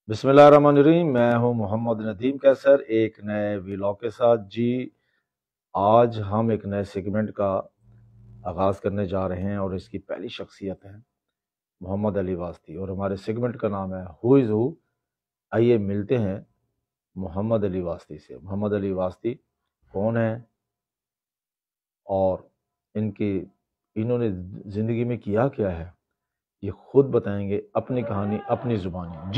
بسم اللہ الرحمن الرحیم۔ میں ہوں محمد ندیم کیسر، ایک نئے ویلاگ کے ساتھ۔ جی آج ہم ایک نئے سیگمنٹ کا آغاز کرنے جا رہے ہیں اور اس کی پہلی شخصیت ہے محمد علی واسطی، اور ہمارے سیگمنٹ کا نام ہے ہو از ہو۔ آئیے ملتے ہیں محمد علی واسطی سے۔ محمد علی واسطی کون ہیں اور انہوں نے زندگی میں کیا کیا ہے، یہ خود بتائیں گے، اپنی کہانی اپنی زبانی۔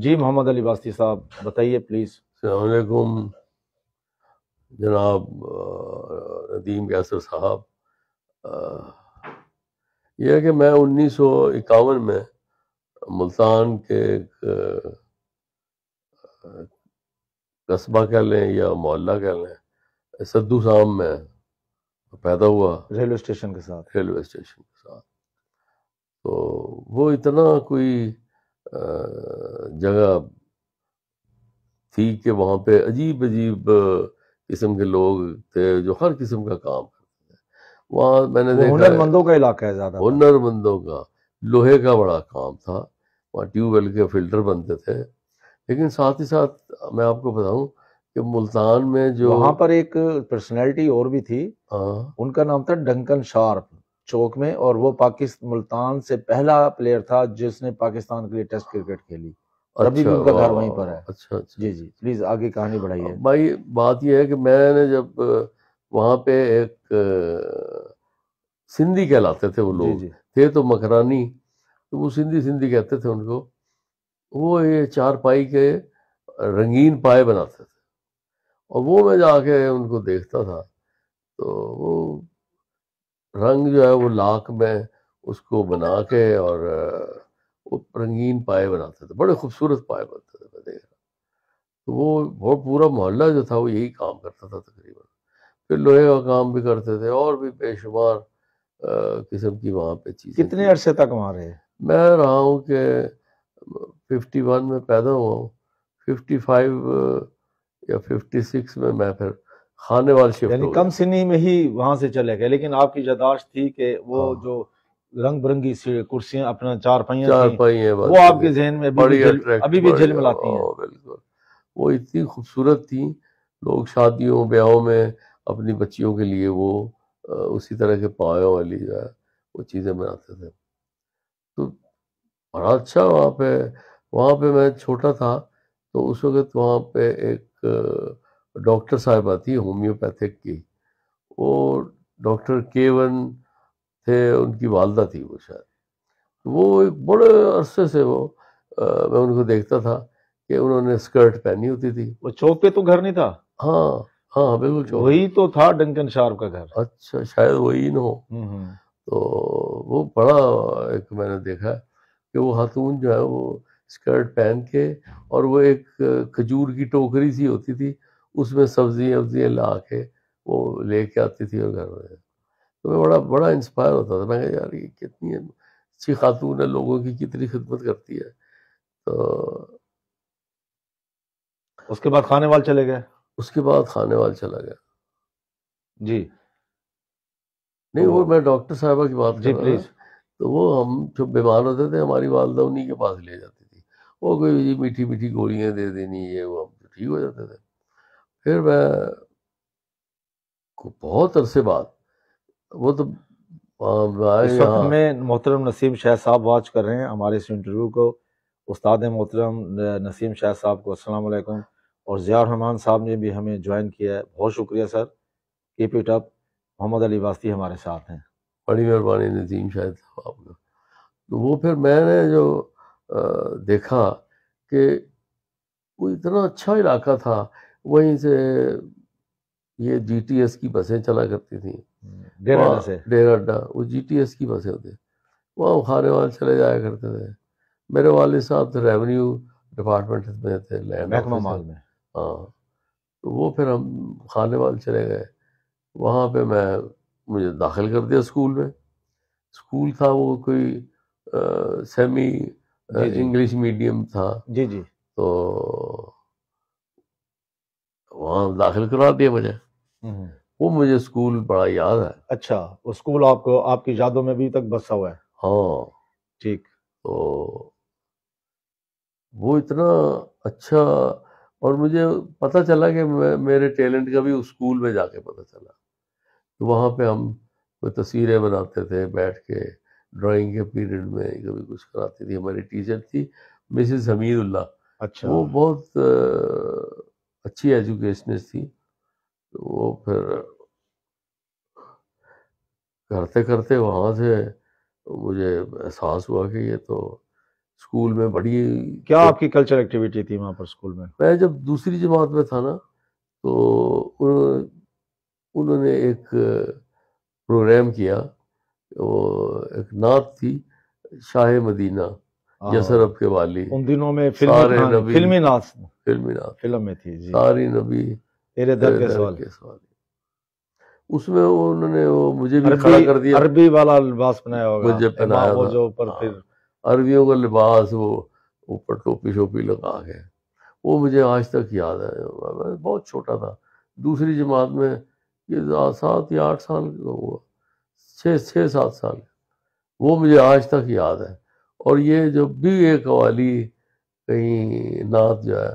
جی محمد علی واسطی صاحب بتائیے پلیز۔ السلام علیکم جناب ندیم کیسر صاحب۔ یہ ہے کہ میں 1951 میں ملتان کے ایک قصبہ کہہ لیں یا محلہ کہہ لیں، سدو سام میں پیدا ہوا، ریلوے اسٹیشن کے ساتھ۔ ریلوے اسٹیشن کے ساتھ۔ تو وہ اتنا کوئی جگہ تھی کہ وہاں پہ عجیب عجیب قسم کے لوگ تھے جو ہر قسم کا کام کرتے تھے۔ وہاں میں نے دیکھا ہنر مندوں کا علاقہ ہے زیادہ تر۔ ہنر مندوں کا، لوہے کا بڑا کام تھا، وہاں ٹیوب ویل کے فلٹر بنتے تھے۔ لیکن ساتھ ہی ساتھ میں آپ کو بتاؤں کہ ملتان میں جو وہاں پر ایک پرسنالٹی اور بھی تھی، ہاں ان کا نام تھا ڈنکن شارپ، چوک میں، اور وہ ملتان سے پہلا پلیئر تھا جس نے پاکستان کے لیے ٹیسٹ کرکٹ کھیلی، اور ابھی بھی ان کا گھر وہیں پر ہے۔ اچھا اچھا جی پلیز آگے کہانی بڑھائیے۔ بھائی، بات یہ ہے کہ میں نے جب وہاں پہ ایک سندھی کہلاتے تھے وہ لوگ، جی تھے تو مکرانی، تو وہ سندھی کہتے تھے ان کو۔ وہ یہ چار پائی کے رنگین پائے بناتے تھے، اور وہ میں جا کے ان کو دیکھتا تھا، تو وہ رنگ جو ہے وہ لاکھ میں اس کو بنا کے اور وہ رنگین پائے بناتے تھے، بڑے خوبصورت پائے بنتے تھے، میں دیکھ رہا۔ تو وہ پورا محلہ جو تھا وہ یہی کام کرتا تھا تقریباً۔ پھر لوہے کا کام بھی کرتے تھے، اور بھی بے شمار قسم کی وہاں پہ چیزیں۔ کتنے عرصے تک وہاں رہے؟ میں رہا ہوں کہ 51 میں پیدا ہوا ہوں، 55 یا 56 میں پھر خانے وال شفٹ یعنی ہو کم گیا۔ سنی میں ہی وہاں سے چلے گئے، لیکن آپ کی یاداشت تھی کہ وہ جو رنگ برنگی کرسیاں اپنا چار چار تھیں، پائی ہیں، وہ آپ کے ذہن میں ابھی بھی جھلملاتی ہیں۔ بالکل، وہ اتنی خوبصورت تھیں۔ لوگ شادیوں بیاہوں میں اپنی بچیوں کے لیے وہ اسی طرح کے پایوں والی جو ہے وہ چیزیں بناتے تھے۔ تو بڑا اچھا وہاں پہ میں چھوٹا تھا تو اس وقت وہاں پہ ایک ڈاکٹر صاحبہ تھی ہومیوپیتھک کی، وہ ڈاکٹر K1 تھے، ان کی والدہ تھی وہ شاید۔ وہ ایک بڑے عرصے سے میں ان کو دیکھتا تھا کہ انہوں نے اسکرٹ پہنی ہوتی تھی۔ وہ چوک پہ تو گھر نہیں تھا؟ ہاں بالکل چوک۔ وہی تو تھا ڈنکن شارپ کا گھر۔ اچھا، شاید وہی نہ ہو۔ تو وہ بڑا ایک میں نے دیکھا کہ وہ خاتون جو ہے وہ اسکرٹ پہن کے، اور وہ ایک کھجور کی ٹوکری سی ہوتی تھی، اس میں سبزیاں لا کے وہ لے کے آتی تھی اور گھر میں۔ تو میں بڑا انسپائر ہوتا تھا، میں کہا یار یہ کتنی اچھی خاتون ہے، لوگوں کی کتنی خدمت کرتی ہے۔ تو اس کے بعد خانے وال چلے گئے؟ اس کے بعد خانے وال چلا گیا۔ جی نہیں، وہ میں ڈاکٹر صاحبہ کی بات جی کر رہا پلیز۔ تھا۔ تو وہ ہم جب بیمار ہوتے تھے ہماری والدہ انہی کے پاس لے جاتی تھی، وہ کوئی میٹھی میٹھی گولیاں دے دینی، یہ وہ، ہم ٹھیک ہو جاتے تھے۔ پھر میں بہت عرصے بعد وہ تو اس وقت میں محترم نسیم شاہ صاحب واچ کر رہے ہیں ہمارے اس انٹرویو کو۔ استاد محترم نسیم شاہ صاحب کو السلام علیکم، اور ضیاء الرحمان صاحب نے بھی ہمیں جوائن کیا ہے، بہت شکریہ سر، کیپ اٹ اپ۔ محمد علی واسطی ہمارے ساتھ ہیں۔ بڑی مہربانی نظیم شاہد صاحب آپ کا۔ تو وہ پھر میں نے جو دیکھا کہ وہ اتنا اچھا علاقہ تھا، وہیں سے یہ GTS کی بسیں چلا کرتی تھیں، ڈیرہ اڈا، وہ GTS کی بسیں ہوتی، وہاں خانے وال چلے جایا کرتے تھے۔ میرے والد صاحب تو ریونیو ڈپارٹمنٹ میں تھے، لینڈ محکمہ آفیسر۔ مال میں۔ ہاں، تو وہ پھر ہم خانے وال چلے گئے، وہاں پہ مجھے داخل کر دیا اسکول میں۔ اسکول تھا وہ کوئی سیمی انگلش میڈیم تھا، جی تو وہاں داخل کرا دیا مجھے۔ وہ مجھے اسکول بڑا یاد ہے۔ اچھا، وہ اسکول آپ کی یادوں میں ابھی تک بسا ہوا ہے؟ ہاں ٹھیک۔ تو وہ اتنا اچھا، اور مجھے پتہ چلا کہ میرے ٹیلنٹ کا بھی اس اسکول میں جا کے پتہ چلا. تو وہاں پہ ہم کوئی تصویریں بناتے تھے بیٹھ کے، ڈرائنگ کے پیریڈ میں کبھی کچھ کراتی تھی. ہماری ٹیچر تھی مسز حمید اللہ، اچھا وہ بہت اچھی ایجوکیشنسٹ تھی. تو وہ پھر کرتے کرتے وہاں سے مجھے احساس ہوا کہ یہ تو اسکول میں بڑی، کیا آپ کی کلچر ایکٹیویٹی تھی وہاں پر اسکول میں؟ میں جب دوسری جماعت میں تھا نا تو انہوں نے ایک پروگرام کیا. وہ ایک نعت تھی، شاہ مدینہ یثرب کے والی، ان دنوں میں فلمی سارے کہانی، نبی، فلمی نعت فلمی نعت فلم میں تھی جی، ساری نبی تیرے در کے سوال. کے سوال. اس میں انہوں نے وہ مجھے بھی کھڑا کر دیا، عربی والا لباس پہنایا ہوگا، مجھے پہنایا وہ تھا، جو اوپر پھر عربیوں کا لباس، وہ اوپر ٹوپی شوپی لگا کے. وہ مجھے آج تک یاد ہے. میں بہت چھوٹا تھا، دوسری جماعت میں، یہ 7 یا 8 سال کا ہوا، 6-7 سال. وہ مجھے آج تک یاد ہے. اور یہ جب بھی یہ قوالی کہیں نعت جو ہے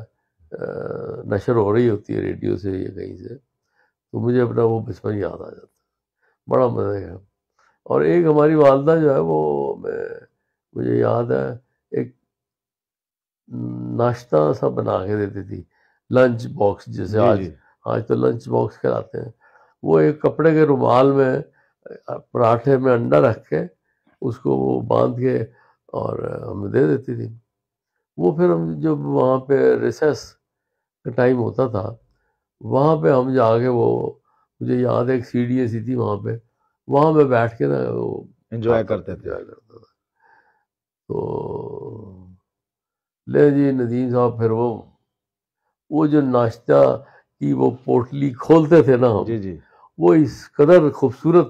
نشر ہو رہی ہوتی ہے ریڈیو سے یا کہیں سے، تو مجھے اپنا وہ بچپن یاد آ جاتا ہے. بڑا مزہ ہے. اور ایک ہماری والدہ جو ہے وہ مجھے یاد ہے ایک ناشتہ سا بنا کے دیتی تھی، لنچ باکس جیسے آج تو لنچ باکس کہلاتے ہیں. وہ ایک کپڑے کے رومال میں پراٹھے میں انڈا رکھ کے اس کو وہ باندھ کے اور ہمیں دے دیتی تھی. وہ پھر ہم جب وہاں پہ ریسیس کا ٹائم ہوتا تھا، وہاں پہ ہم جا کے، وہ مجھے یاد ہے ایک سیڑھی ایسی تھی وہاں پہ، وہاں پہ بیٹھ کے نا وہ انجوائے کرتے تھے. تو لے جی ندیم صاحب، پھر وہ جو ناشتہ کی وہ پوٹلی کھولتے تھے نا ہم، جی جی، وہ اس قدر خوبصورت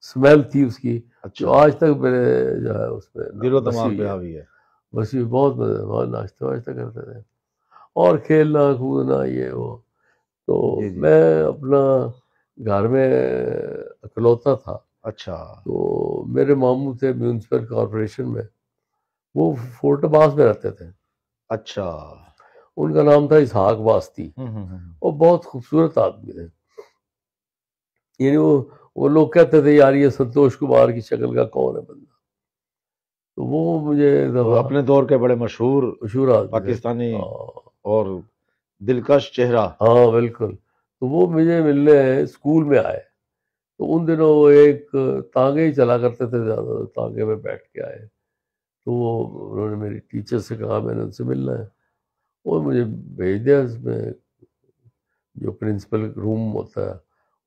اسمیل تھی اس کی، جو آج تک میرے جو ہے اس میں دل و دماغ پہ حاوی ہے. بس یہ بہت مزہ، ناشتہ واشتہ کرتے تھے اور کھیلنا کودنا یہ وہ. تو میں اپنا گھر میں اکلوتا تھا. اچھا. تو میرے ماموں تھے میونسپل کارپوریشن میں، وہ فورٹ عباس میں رہتے تھے. اچھا. ان کا نام تھا اسحاق واسطی، اور بہت خوبصورت آدمی تھے. یعنی وہ لوگ کہتے تھے یار یہ سنتوش کمار کی شکل کا کون ہے بندہ. تو وہ مجھے اپنے دور کے بڑے مشہور آدمی پاکستانی اور دلکش چہرہ. ہاں بالکل. تو وہ مجھے ملنے اسکول میں آئے. تو ان دنوں وہ ایک تانگے ہی چلا کرتے تھے زیادہ، تانگے میں بیٹھ کے آئے. تو انہوں نے میری ٹیچر سے کہا میں نے ان سے ملنا ہے، اور مجھے بھیج دیا. اس میں جو پرنسپل روم ہوتا ہے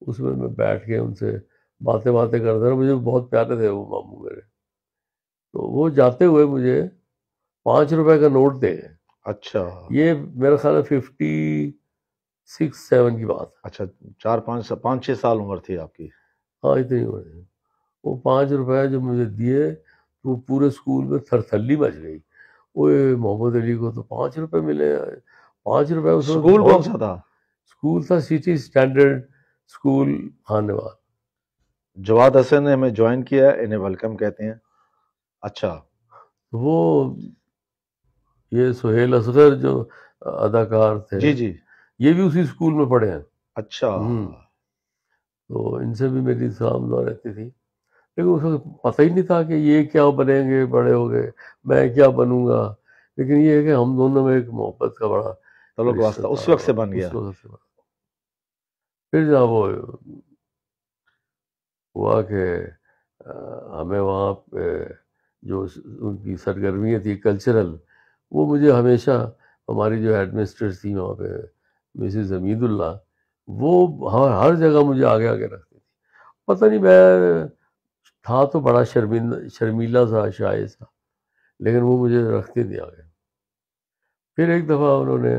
اس میں بیٹھ کے ان سے باتیں کرتا رہا. مجھے بہت پیارے تھے وہ ماموں میرے. تو وہ جاتے ہوئے مجھے 5 روپے کا نوٹ دے گئے. اچھا. یہ میرا خیال ہے 56-57 کی بات. اچھا، 5-6 سال عمر تھی آپ کی. ہاں اتنی عمر تھی. وہ 5 روپے جو مجھے دیے تو پورے اسکول میں تھرتھلی مچ گئی. وہ محمد علی کو تو 5 روپے ملے. 5 روپے. اسکول کون سا تھا؟ اسکول تھا سٹی اسٹینڈرڈ اسکول خانوال. جواد حسن نے ہمیں جوائن کیا ہے، انہیں ویلکم کہتے ہیں. اچھا. وہ یہ سہیل اصغر جو اداکار تھے، جی جی، یہ بھی اسی اسکول میں پڑھے ہیں. اچھا. تو ان سے بھی میری سلام دعا رہتی تھی، لیکن اس وقت پتہ ہی نہیں تھا کہ یہ کیا بنیں گے بڑے ہو گئے، میں کیا بنوں گا. لیکن یہ ہے کہ ہم دونوں میں ایک محبت کا بڑا تعلق واسطہ اس وقت سے بن گیا. پھر جب وہ ہوا کہ ہمیں وہاں پہ جو ان کی سرگرمیاں تھی کلچرل، وہ مجھے ہمیشہ، ہماری جو ایڈمنسٹریٹر تھی وہاں پہ مسز حمید اللہ، وہ ہر جگہ مجھے آگے رکھتی تھی. پتہ نہیں، میں تھا تو بڑا شرمیلا سا شائع سا، لیکن وہ مجھے رکھتے نہیں آگے. پھر ایک دفعہ انہوں نے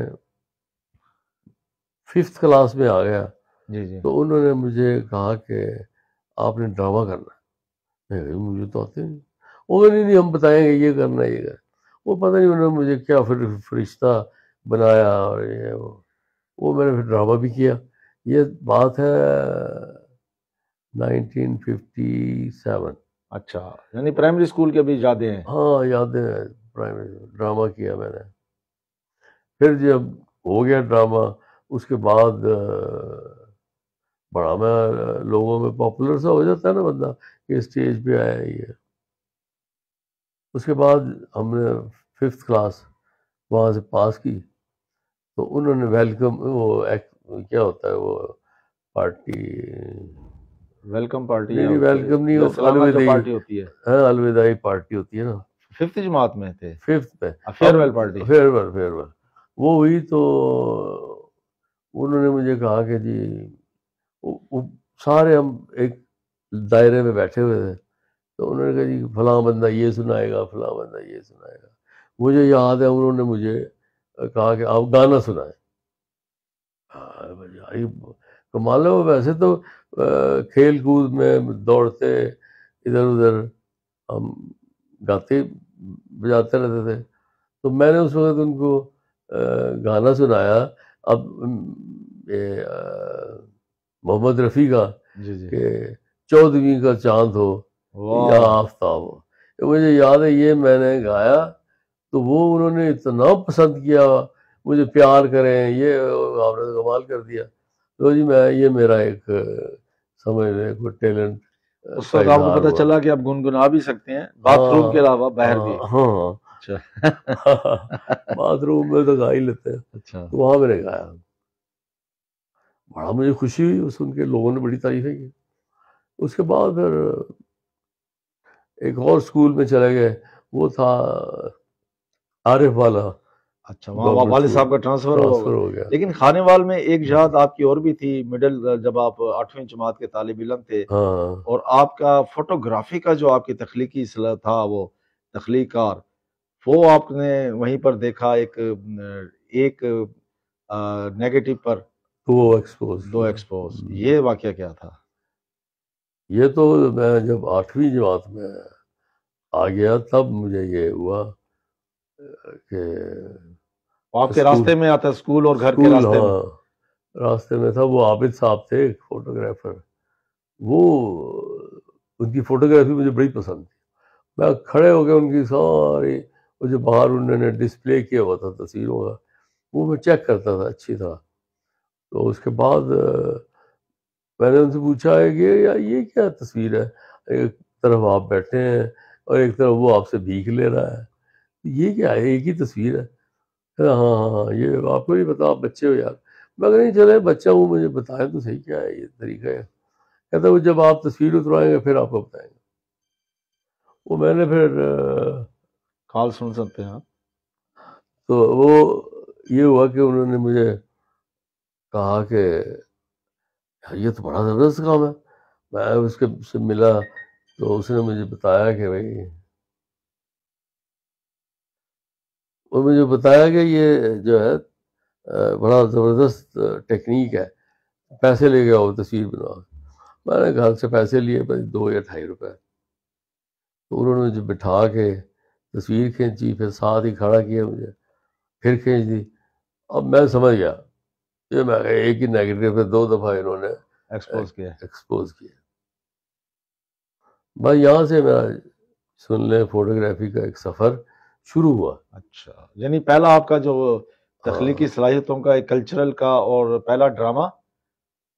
5th کلاس میں آ گیا. جی. تو انہوں نے مجھے کہا کہ آپ نے ڈرامہ کرنا ہے. میں مجھے تو آتے نہیں. وہ نہیں ہم بتائیں گے یہ کرنا یہ کرنا. وہ پتہ نہیں انہوں نے مجھے کیا فرشتہ بنایا، اور یہ وہ میں نے پھر ڈرامہ بھی کیا. یہ بات ہے 1957. اچھا، یعنی پرائمری اسکول کے بھی یادیں ہیں؟ ہاں یادیں ہیں. پرائمری ڈرامہ کیا میں نے. پھر جب ہو گیا ڈرامہ اس کے بعد بڑا میں لوگوں میں پاپولر سا ہو جاتا ہے نا بندہ کہ اسٹیج پہ آیا یہ. اس کے بعد ہم نے 5th کلاس وہاں سے پاس کی تو انہوں نے ویلکم وہ کیا ہوتا ہے وہ پارٹی ویلکم پارٹی نہیں ویلکم نہیں الوداعی پارٹی ہوتی ہے. ہاں الوداعی پارٹی ہوتی ہے نا. 5th جماعت میں تھے 5th میں فیئر پارٹی. فیئر وہ ہوئی تو انہوں نے مجھے کہا کہ جی سارے ہم ایک دائرے میں بیٹھے ہوئے تھے تو انہوں نے کہا جی فلاں بندہ یہ سنائے گا فلاں بندہ یہ سنائے گا. مجھے یاد ہے انہوں نے مجھے کہا کہ آپ گانا سنائیں. کمال ہے. ویسے تو کھیل کود میں دوڑتے ادھر ادھر ہم گاتے بجاتے رہتے تھے تو میں نے اس وقت ان کو گانا سنایا. اب محمد رفیع کا کہ 14ویں کا چاند ہو یا آفتاب ہو. مجھے یاد ہے یہ میں نے گایا تو وہ انہوں نے اتنا پسند کیا مجھے پیار کریں یہ آپ نے کمال کر دیا. تو جی میں یہ میرا ایک سمجھ لیں کوئی ٹیلنٹ. اس وقت آپ کو پتہ چلا کہ آپ گنگنا بھی سکتے ہیں باتھ روم کے علاوہ باہر بھی؟ ہاں باتھ روم میں تو گا ہی لیتے ہیں. اچھا تو وہاں میں نے گایا. بڑا مجھے خوشی ہوئی سن کے لوگوں نے بڑی تعریفیں کی. اس کے بعد پھر ایک اور اسکول میں چلے گئے وہ تھا عارف والا. اچھا وہاں والد صاحب کا ٹرانسفر ہو گیا. لیکن خانے وال میں ایک یاد آپ کی اور بھی تھی مڈل جب آپ 8ویں جماعت کے طالب علم تھے اور آپ کا فوٹوگرافی کا جو آپ کی تخلیقی اصلاح تھا وہ تخلیق کار وہ آپ نے وہیں پر دیکھا ایک نیگیٹو پر دو ایکسپوز. یہ واقعہ کیا تھا؟ یہ تو میں جب 8ویں جماعت میں آ گیا تب مجھے یہ ہوا کہ آپ کے راستے میں آتا اسکول اور گھر کے راستے میں؟ راستے میں تھا. وہ عابد صاحب تھے ایک فوٹوگرافر. وہ ان کی فوٹوگرافی مجھے بڑی پسند تھی. میں کھڑے ہو کے ان کی ساری وہ جو باہر انہوں نے ڈسپلے کیا ہوا تھا تصویروں کا وہ میں چیک کرتا تھا اچھی طرح. تو اس کے بعد میں نے ان سے پوچھا ہے کہ یہ کیا تصویر ہے؟ ایک طرف آپ بیٹھے ہیں اور ایک طرف وہ آپ سے بھیک لے رہا ہے. یہ کیا ہے؟ ایک ہی تصویر ہے. ہاں یہ آپ کو نہیں پتا آپ بچے ہو یار. میں کہ نہیں چلے بچہ ہوں مجھے بتائیں تو صحیح کیا ہے یہ طریقہ ہے. کہتا وہ جب آپ تصویر اتروائیں گے پھر آپ کو بتائیں گے. وہ میں نے پھر کال سن سکتے ہیں تو وہ یہ ہوا کہ انہوں نے مجھے کہا کہ یہ تو بڑا زبردست کام ہے. میں اس کے سے ملا تو اس نے مجھے بتایا کہ بھائی وہ مجھے بتایا کہ یہ جو ہے بڑا زبردست ٹیکنیک ہے پیسے لے کے آؤ تصویر بناؤ. میں نے گھر سے پیسے لیے 2 یا 2.5 روپے. تو انہوں نے مجھے بٹھا کے تصویر کھینچی پھر ساتھ ہی کھڑا کیا مجھے پھر کھینچ دی. اب میں سمجھ گیا یہ میں ایک ہی نیگیٹو پہ 2 دفعہ انہوں نے ایکسپوز کیا. بس یہاں سے میرا سن لیں فوٹوگرافی کا ایک سفر شروع ہوا. اچھا یعنی پہلا آپ کا جو تخلیقی صلاحیتوں کا ایک کلچرل کا اور پہلا ڈرامہ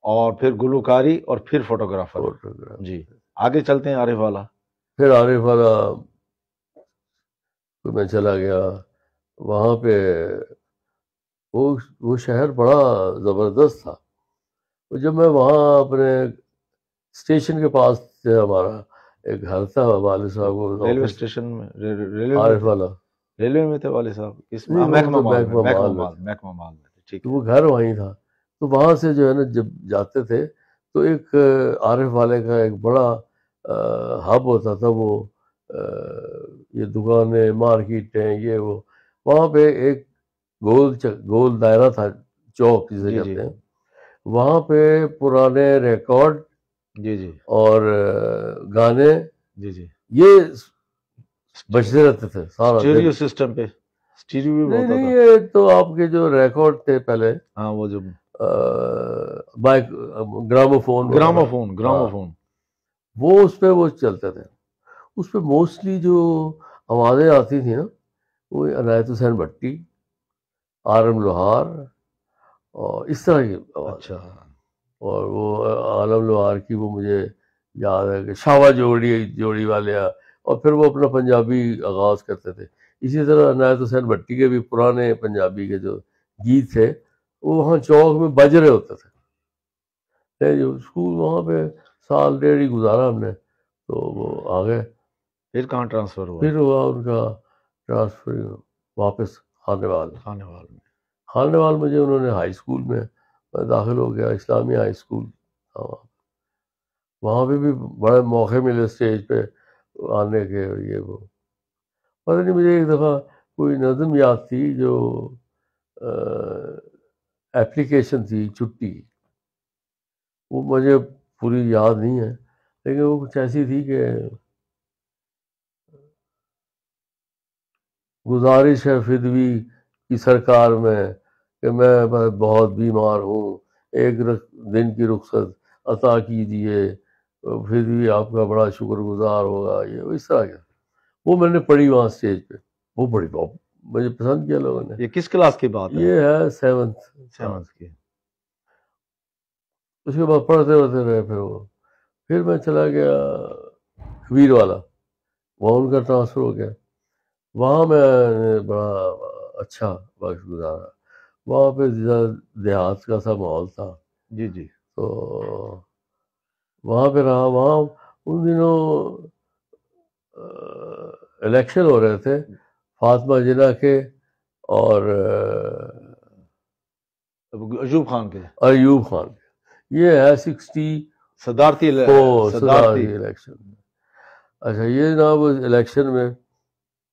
اور پھر گلوکاری اور پھر فوٹوگرافر. جی آگے چلتے ہیں عارف والا. پھر عارف والا میں چلا گیا. وہاں پہ وہ شہر بڑا زبردست تھا. جب میں وہاں اپنے اسٹیشن کے پاس سے ہمارا ایک گھر تھا والد صاحب کو ریلوے اسٹیشن میں عارف والا ریلوے میں تھے والد صاحب کس میں محکمہ مال میں. ٹھیک وہ گھر وہیں تھا. تو وہاں سے جو ہے نا جب جاتے تھے تو ایک عارف والے کا ایک بڑا ہب ہوتا تھا. وہ یہ دکانیں مارکیٹیں یہ وہ وہاں پہ ایک گول دائرہ تھا چوک جسے کہتے ہیں. وہاں پہ پرانے ریکارڈ اور گانے یہ بجتے رہتے تھے سارا اسٹیریو سسٹم پہ. نہیں یہ تو آپ کے جو ریکارڈ تھے پہلے ہاں وہ جو بائک گراموفون وہ اس پہ وہ چلتے تھے. اس پہ موسٹلی جو آوازیں آتی تھیں نا وہ عنایت حسین بھٹی آرم لوہار اور اس طرح کی آواز. اچھا. اور وہ عالم لوہار کی وہ مجھے یاد ہے کہ شاوا جوڑی والے اور پھر وہ اپنا پنجابی آغاز کرتے تھے. اسی طرح عنایت حسین بھٹی کے بھی پرانے پنجابی کے جو گیت تھے وہ وہاں چوک میں بج رہے ہوتے تھے. جو اسکول وہاں پہ سال ڈیڑھ ہی گزارا ہم نے, تو وہ آ گئے. پھر کہاں ٹرانسفر ہوا؟ پھر ہوا ان کا ٹرانسفر واپس خانیوال. خانیوال مجھے انہوں نے ہائی اسکول میں داخل ہو گیا, اسلامی ہائی اسکول. وہاں پہ بھی بڑے موقع ملے اسٹیج پہ آنے کے. یہ وہ پتہ نہیں, مجھے ایک دفعہ کوئی نظم یاد تھی جو ایپلیکیشن تھی چھٹی, وہ مجھے پوری یاد نہیں ہے, لیکن وہ کچھ ایسی تھی کہ گزارش ہے فدوی کی سرکار میں کہ میں بہت بیمار ہوں, ایک دن کی رخصت عطا کیجیے, فدوی آپ کا بڑا شکر گزار ہوگا. یہ اس طرح کا وہ میں نے پڑھی وہاں اسٹیج پہ, وہ بڑی مجھے پسند کیا لوگوں نے. یہ کس کلاس کی بات ہے؟ یہ ہے سیونتھ کی. اس کے بعد پڑھتے ہوتے رہے. پھر میں چلا گیا کبیر والا, وہاں ان کا ٹرانسفر ہو گیا. وہاں میں نے بڑا اچھا وقت گزارا. وہاں پہ دیہات کا سا ماحول تھا. جی جی. تو وہاں پہ رہا. وہاں ان دنوں الیکشن ہو رہے تھے فاطمہ جناح کے اور ایوب خان کے. یہ ہے 60 صدارتی الیکشن. اچھا, یہ جناب الیکشن میں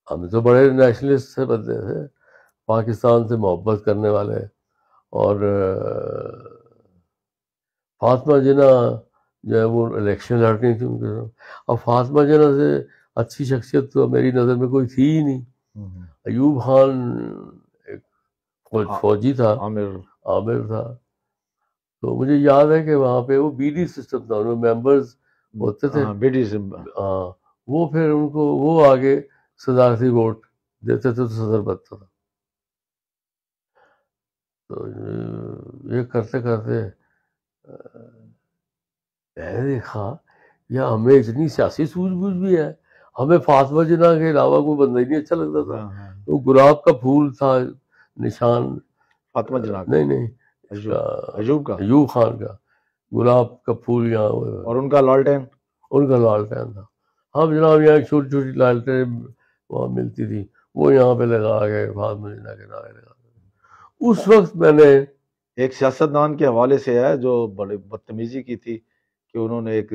ہم تو بڑے نیشنلسٹ سے بندے تھے, پاکستان سے محبت کرنے والے. اور فاطمہ جناح جو ہے وہ الیکشن لڑنی تھی ان کے ساتھ. اور فاطمہ جناح سے اچھی شخصیت تو میری نظر میں کوئی تھی ہی نہیں. ایوب خان ایک فوجی تھا, عامر تھا. تو مجھے یاد ہے کہ وہاں پہ وہ بی ڈی سسٹم تھا, ان میں ممبرز ہوتے تھے. ہاں, وہ پھر ان کو وہ آگے صدارتی ووٹ دیتے تھے تو صدر بنتا تھا. تو یہ کرتے کرتے میں نے دیکھا یا ہمیں اتنی سیاسی سوجھ بوجھ بھی ہے. ہمیں فاطمہ جناح کے علاوہ کوئی بندہ ہی نہیں اچھا لگتا تھا. وہ گلاب کا پھول تھا نشان, فاطمہ جناح نہیں ایوب خان کا گلاب کا پھول یہاں, اور ان کا لالٹین تھا. ہم جناب یہاں چھوٹی چھوٹی لالٹین وہاں ملتی تھی, وہ یہاں پہ لگا گئے فاطمہ جناح کے نعرے لگا. اس وقت میں نے ایک سیاستدان کے حوالے سے ہے جو بڑی بدتمیزی کی تھی کہ انہوں نے ایک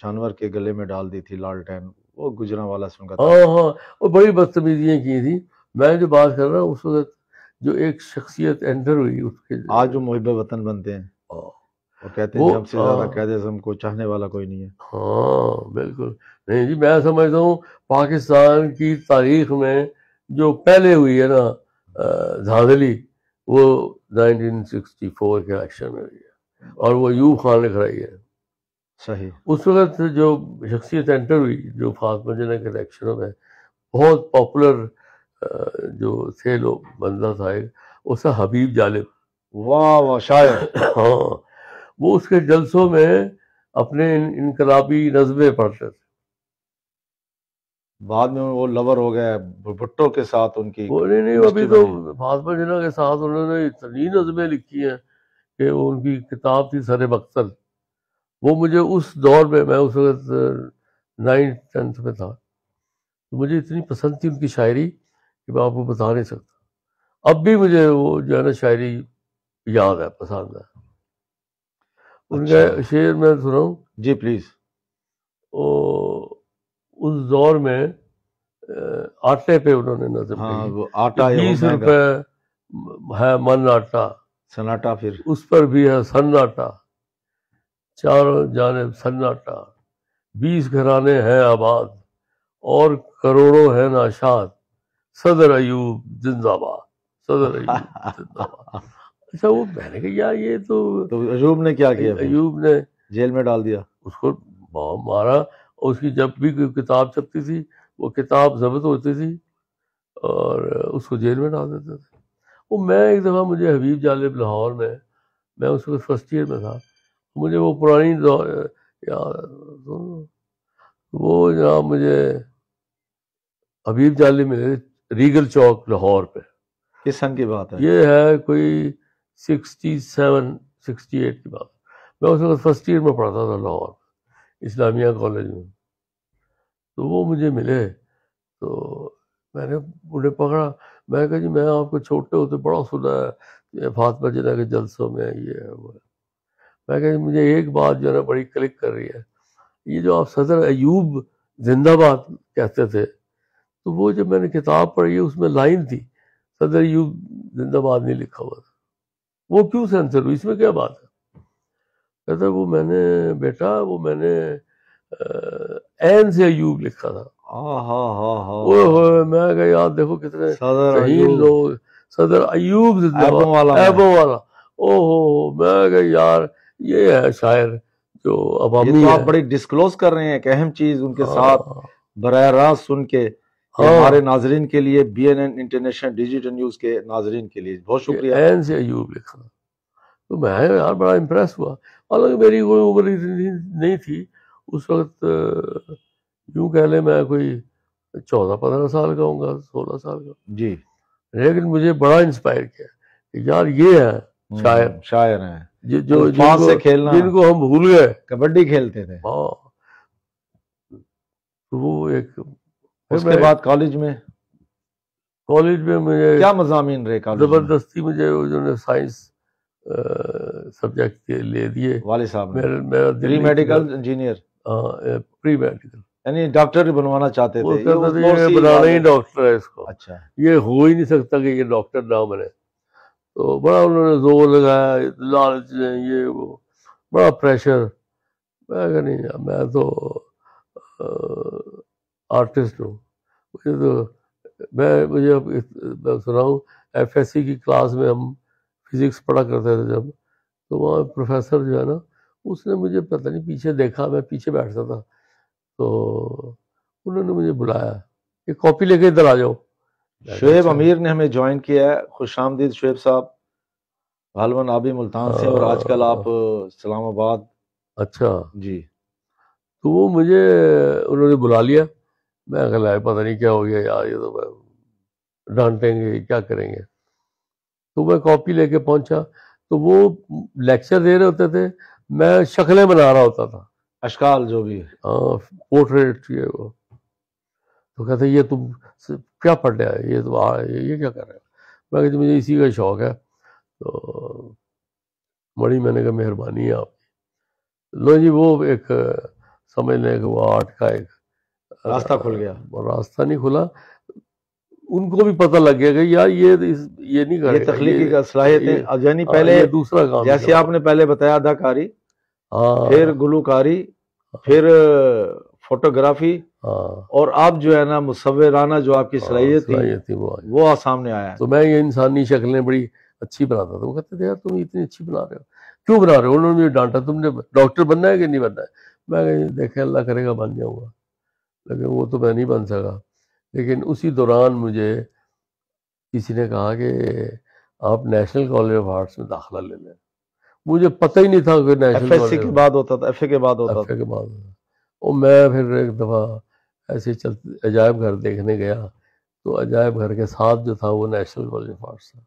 جانور کے گلے میں ڈال دی تھی لالٹین, وہ گجرانوالا سے ان کا. ہاں, وہ بڑی بدتمیزیاں کی تھی. میں جو بات کر رہا ہوں اس وقت جو ایک شخصیت انٹر ہوئی اس کے, آج جو محب وطن بنتے ہیں وہ کہتے ہیں ہم سے زیادہ قائد اعظم کو چاہنے والا کوئی نہیں ہے. ہاں بالکل نہیں جی, میں سمجھتا ہوں پاکستان کی تاریخ میں جو پہلے ہوئی ہے نا دھاندلی, وہ 1964 کے الیکشن میں ہوئی ہے, اور وہ ایوب خان نے کرائی ہے. صحیح. اس وقت جو شخصیت انٹر ہوئی جو فاطمہ جناح کے الیکشنوں میں بہت پاپولر جو تھے لوگ, بندہ تھا ایک, اس کا حبیب جالب. واہ شاعر. ہاں, وہ اس کے جلسوں میں اپنے انقلابی نظمیں پڑھتے تھے. بعد میں وہ لور ہو گئے بھٹو کے ساتھ ان کی. وہ نہیں, ابھی تو فاطمہ جناح کے ساتھ انہوں نے اتنی نظمیں لکھی ہیں کہ وہ ان کی کتاب تھی سر مقتل. وہ مجھے اس دور میں اس وقت 9th-10th میں تھا, مجھے اتنی پسند تھی ان کی شاعری کہ میں آپ کو بتا نہیں سکتا. اب بھی مجھے وہ جو ہے نا شاعری یاد ہے, پسند ہے. ان کا شعر میں سناؤں؟ جی پلیز. اس دور میں آٹے پہ انہوں نے نظم کہی, 20 روپے ہے من آٹا سناٹا, پھر اس پر بھی ہے سناٹا, چاروں جانب سناٹا, 20 گھرانے ہیں آباد اور کروڑوں ہیں ناشاد, صدر ایوب زندہ باد, صدر ایوب زندہ باد. اچھا, وہ میں نے کہا یار یہ تو ایوب نے کیا کیا؟ ایوب نے جیل میں ڈال دیا, اس کو مارا. اور اس کی جب بھی کوئی کتاب چھپتی تھی وہ کتاب ضبط ہوتی تھی اور اس کو جیل میں ڈال دیتے تھے. وہ میں ایک دفعہ مجھے حبیب جالب لاہور میں اس وقت فرسٹ ایئر میں تھا، مجھے وہ پرانی وہ جناب مجھے حبیب جالب ملے ریگل چوک لاہور پہ. کس سن کی بات ہے؟ یہ ہے کوئی 67 68 کی بات. میں اس وقت فرسٹ ایئر میں پڑھتا تھا لاہور اسلامیہ کالج میں. تو وہ مجھے ملے تو میں نے انہیں پکڑا. میں نے کہا جی میں آپ کو چھوٹے ہوتے بڑا سنا ہے فاطمہ جناح کے جلسوں میں یہ ہے وہ ہے. میں کہا جی مجھے ایک بات جو ہے نا بڑی کلک کر رہی ہے، یہ جو آپ صدر ایوب زندہ باد کہتے تھے، تو وہ جب میں نے کتاب پڑھی اس میں لائن تھی صدر ایوب زندہ باد نہیں لکھا ہوا تھا. وہ کیوں سینسر ہوئی، اس میں کیا بات ہے؟ کہتا وہ میں نے بیٹا وہ میں نے این سے ایوب لکھا تھا. میں کہا یار دیکھو کتنے صحیح لوگ، صدر ایوب زندہ باد، ایبوں والا. او ہو میں کہا یار یہ ہے شاعر جو عوامی ہے. آپ بڑی ڈسکلوز کر رہے ہیں ایک اہم چیز ان کے ساتھ براہ راست سن کے ہمارے ناظرین کے لیے، B N N international digital news کے ناظرین کے لیے بہت شکریہ. این سے ایوب لکھا تو میں یار بڑا امپریس ہوا. حالانکہ میری کوئی عمر نہیں تھی اس وقت، یوں کہہ لیں میں کوئی 14-15 سال کا ہوں گا، 16 سال کا جی. لیکن مجھے بڑا انسپائر کیا کہ یار یہ ہے شاعر ہیں جو جن کو ہم بھول گئے. کبڈی کھیلتے تھے. ہاں. وہ ایک اس کے بعد کالج میں مجھے کیا مضامین رہے؟ زبردستی مجھے انہوں نے سائنس سبجیکٹ لے دیے والد صاحب. میرا pre medical engineer, pre medical یعنی ڈاکٹر بنوانا چاہتے تھے. بنانا ہی ڈاکٹر ہے اس کو. اچھا. یہ ہو ہی نہیں سکتا کہ یہ ڈاکٹر نہ بنے. تو بڑا انہوں نے زور لگایا، لالچ یہ وہ، بڑا پریشر. میں کہ نہیں میں تو آرٹسٹ ہوں. مجھے سناؤں ایف ایس سی کی کلاس میں ہم فزکس پڑھا کرتے تھے جب، تو وہاں پروفیسر جو ہے نا اس نے مجھے پتہ نہیں پیچھے دیکھا، میں پیچھے بیٹھتا تھا، تو انہوں نے مجھے بلایا کہ کاپی لے کے ادھر آ جاؤ. شعیب امیر نے ہمیں جوائن کیا ہے. خوش آمدید شعیب صاحب. غالباً آپ بھی ملتان سے اور آج کل آپ اسلام آباد. اچھا جی. تو وہ مجھے انہوں نے بلا لیا. میں کہا پتہ نہیں کیا ہو گیا یار، یہ تو ڈانٹیں گے کیا کریں گے. تو میں کاپی لے کے پہنچا تو وہ لیکچر دے رہے ہوتے تھے، میں شکلیں بنا رہا ہوتا تھا، اشکال جو بھی. ہاں پورٹریٹ یہ وہ. تو کہتے یہ تم کیا پڑھ رہا ہے، یہ کیا کر رہے ہو؟ میں کہتے مجھے اسی کا شوق ہے. تو بڑی میں نے کہا مہربانی ہے آپ کی. لو جی وہ ایک سمجھ لیں کہ وہ آرٹ کا ایک راستہ کھل گیا. راستہ نہیں کھلا، ان کو بھی پتہ لگ گیا کہ یار یہ نہیں کرے گا، تخلیقی کا صلاحیتیں. یعنی پہلے دوسرا کام جیسے آپ نے پہلے بتایا اداکاری، پھر گلوکاری، پھر فوٹوگرافی، اور آپ جو ہے نا مصورانہ جو آپ کی صلاحیت تھی وہ سامنے آیا ہے. تو میں یہ انسانی شکلیں بڑی اچھی بناتا تھا. وہ کہتے تھے یار تم اتنی اچھی بنا رہے ہو، کیوں بنا رہے ہو؟ انہوں نے مجھے ڈانٹا تم نے ڈاکٹر بننا ہے کہ نہیں بننا ہے. میں کہ دیکھیں اللہ کرے گا بن جاؤں گا، لیکن وہ تو میں نہیں بن سکا. لیکن اسی دوران مجھے کسی نے کہا کہ آپ نیشنل کالج آف آرٹس میں داخلہ لے لیں. مجھے پتہ ہی نہیں تھا کہ نیشنل ایف ایس سی کے بعد ہوتا تھا، ایف اے کے بعد ہوتا تھا. اور میں پھر ایک دفعہ ایسے چلتے عجائب گھر دیکھنے گیا، تو عجائب گھر کے ساتھ جو تھا وہ نیشنل کالج آف آرٹس تھا.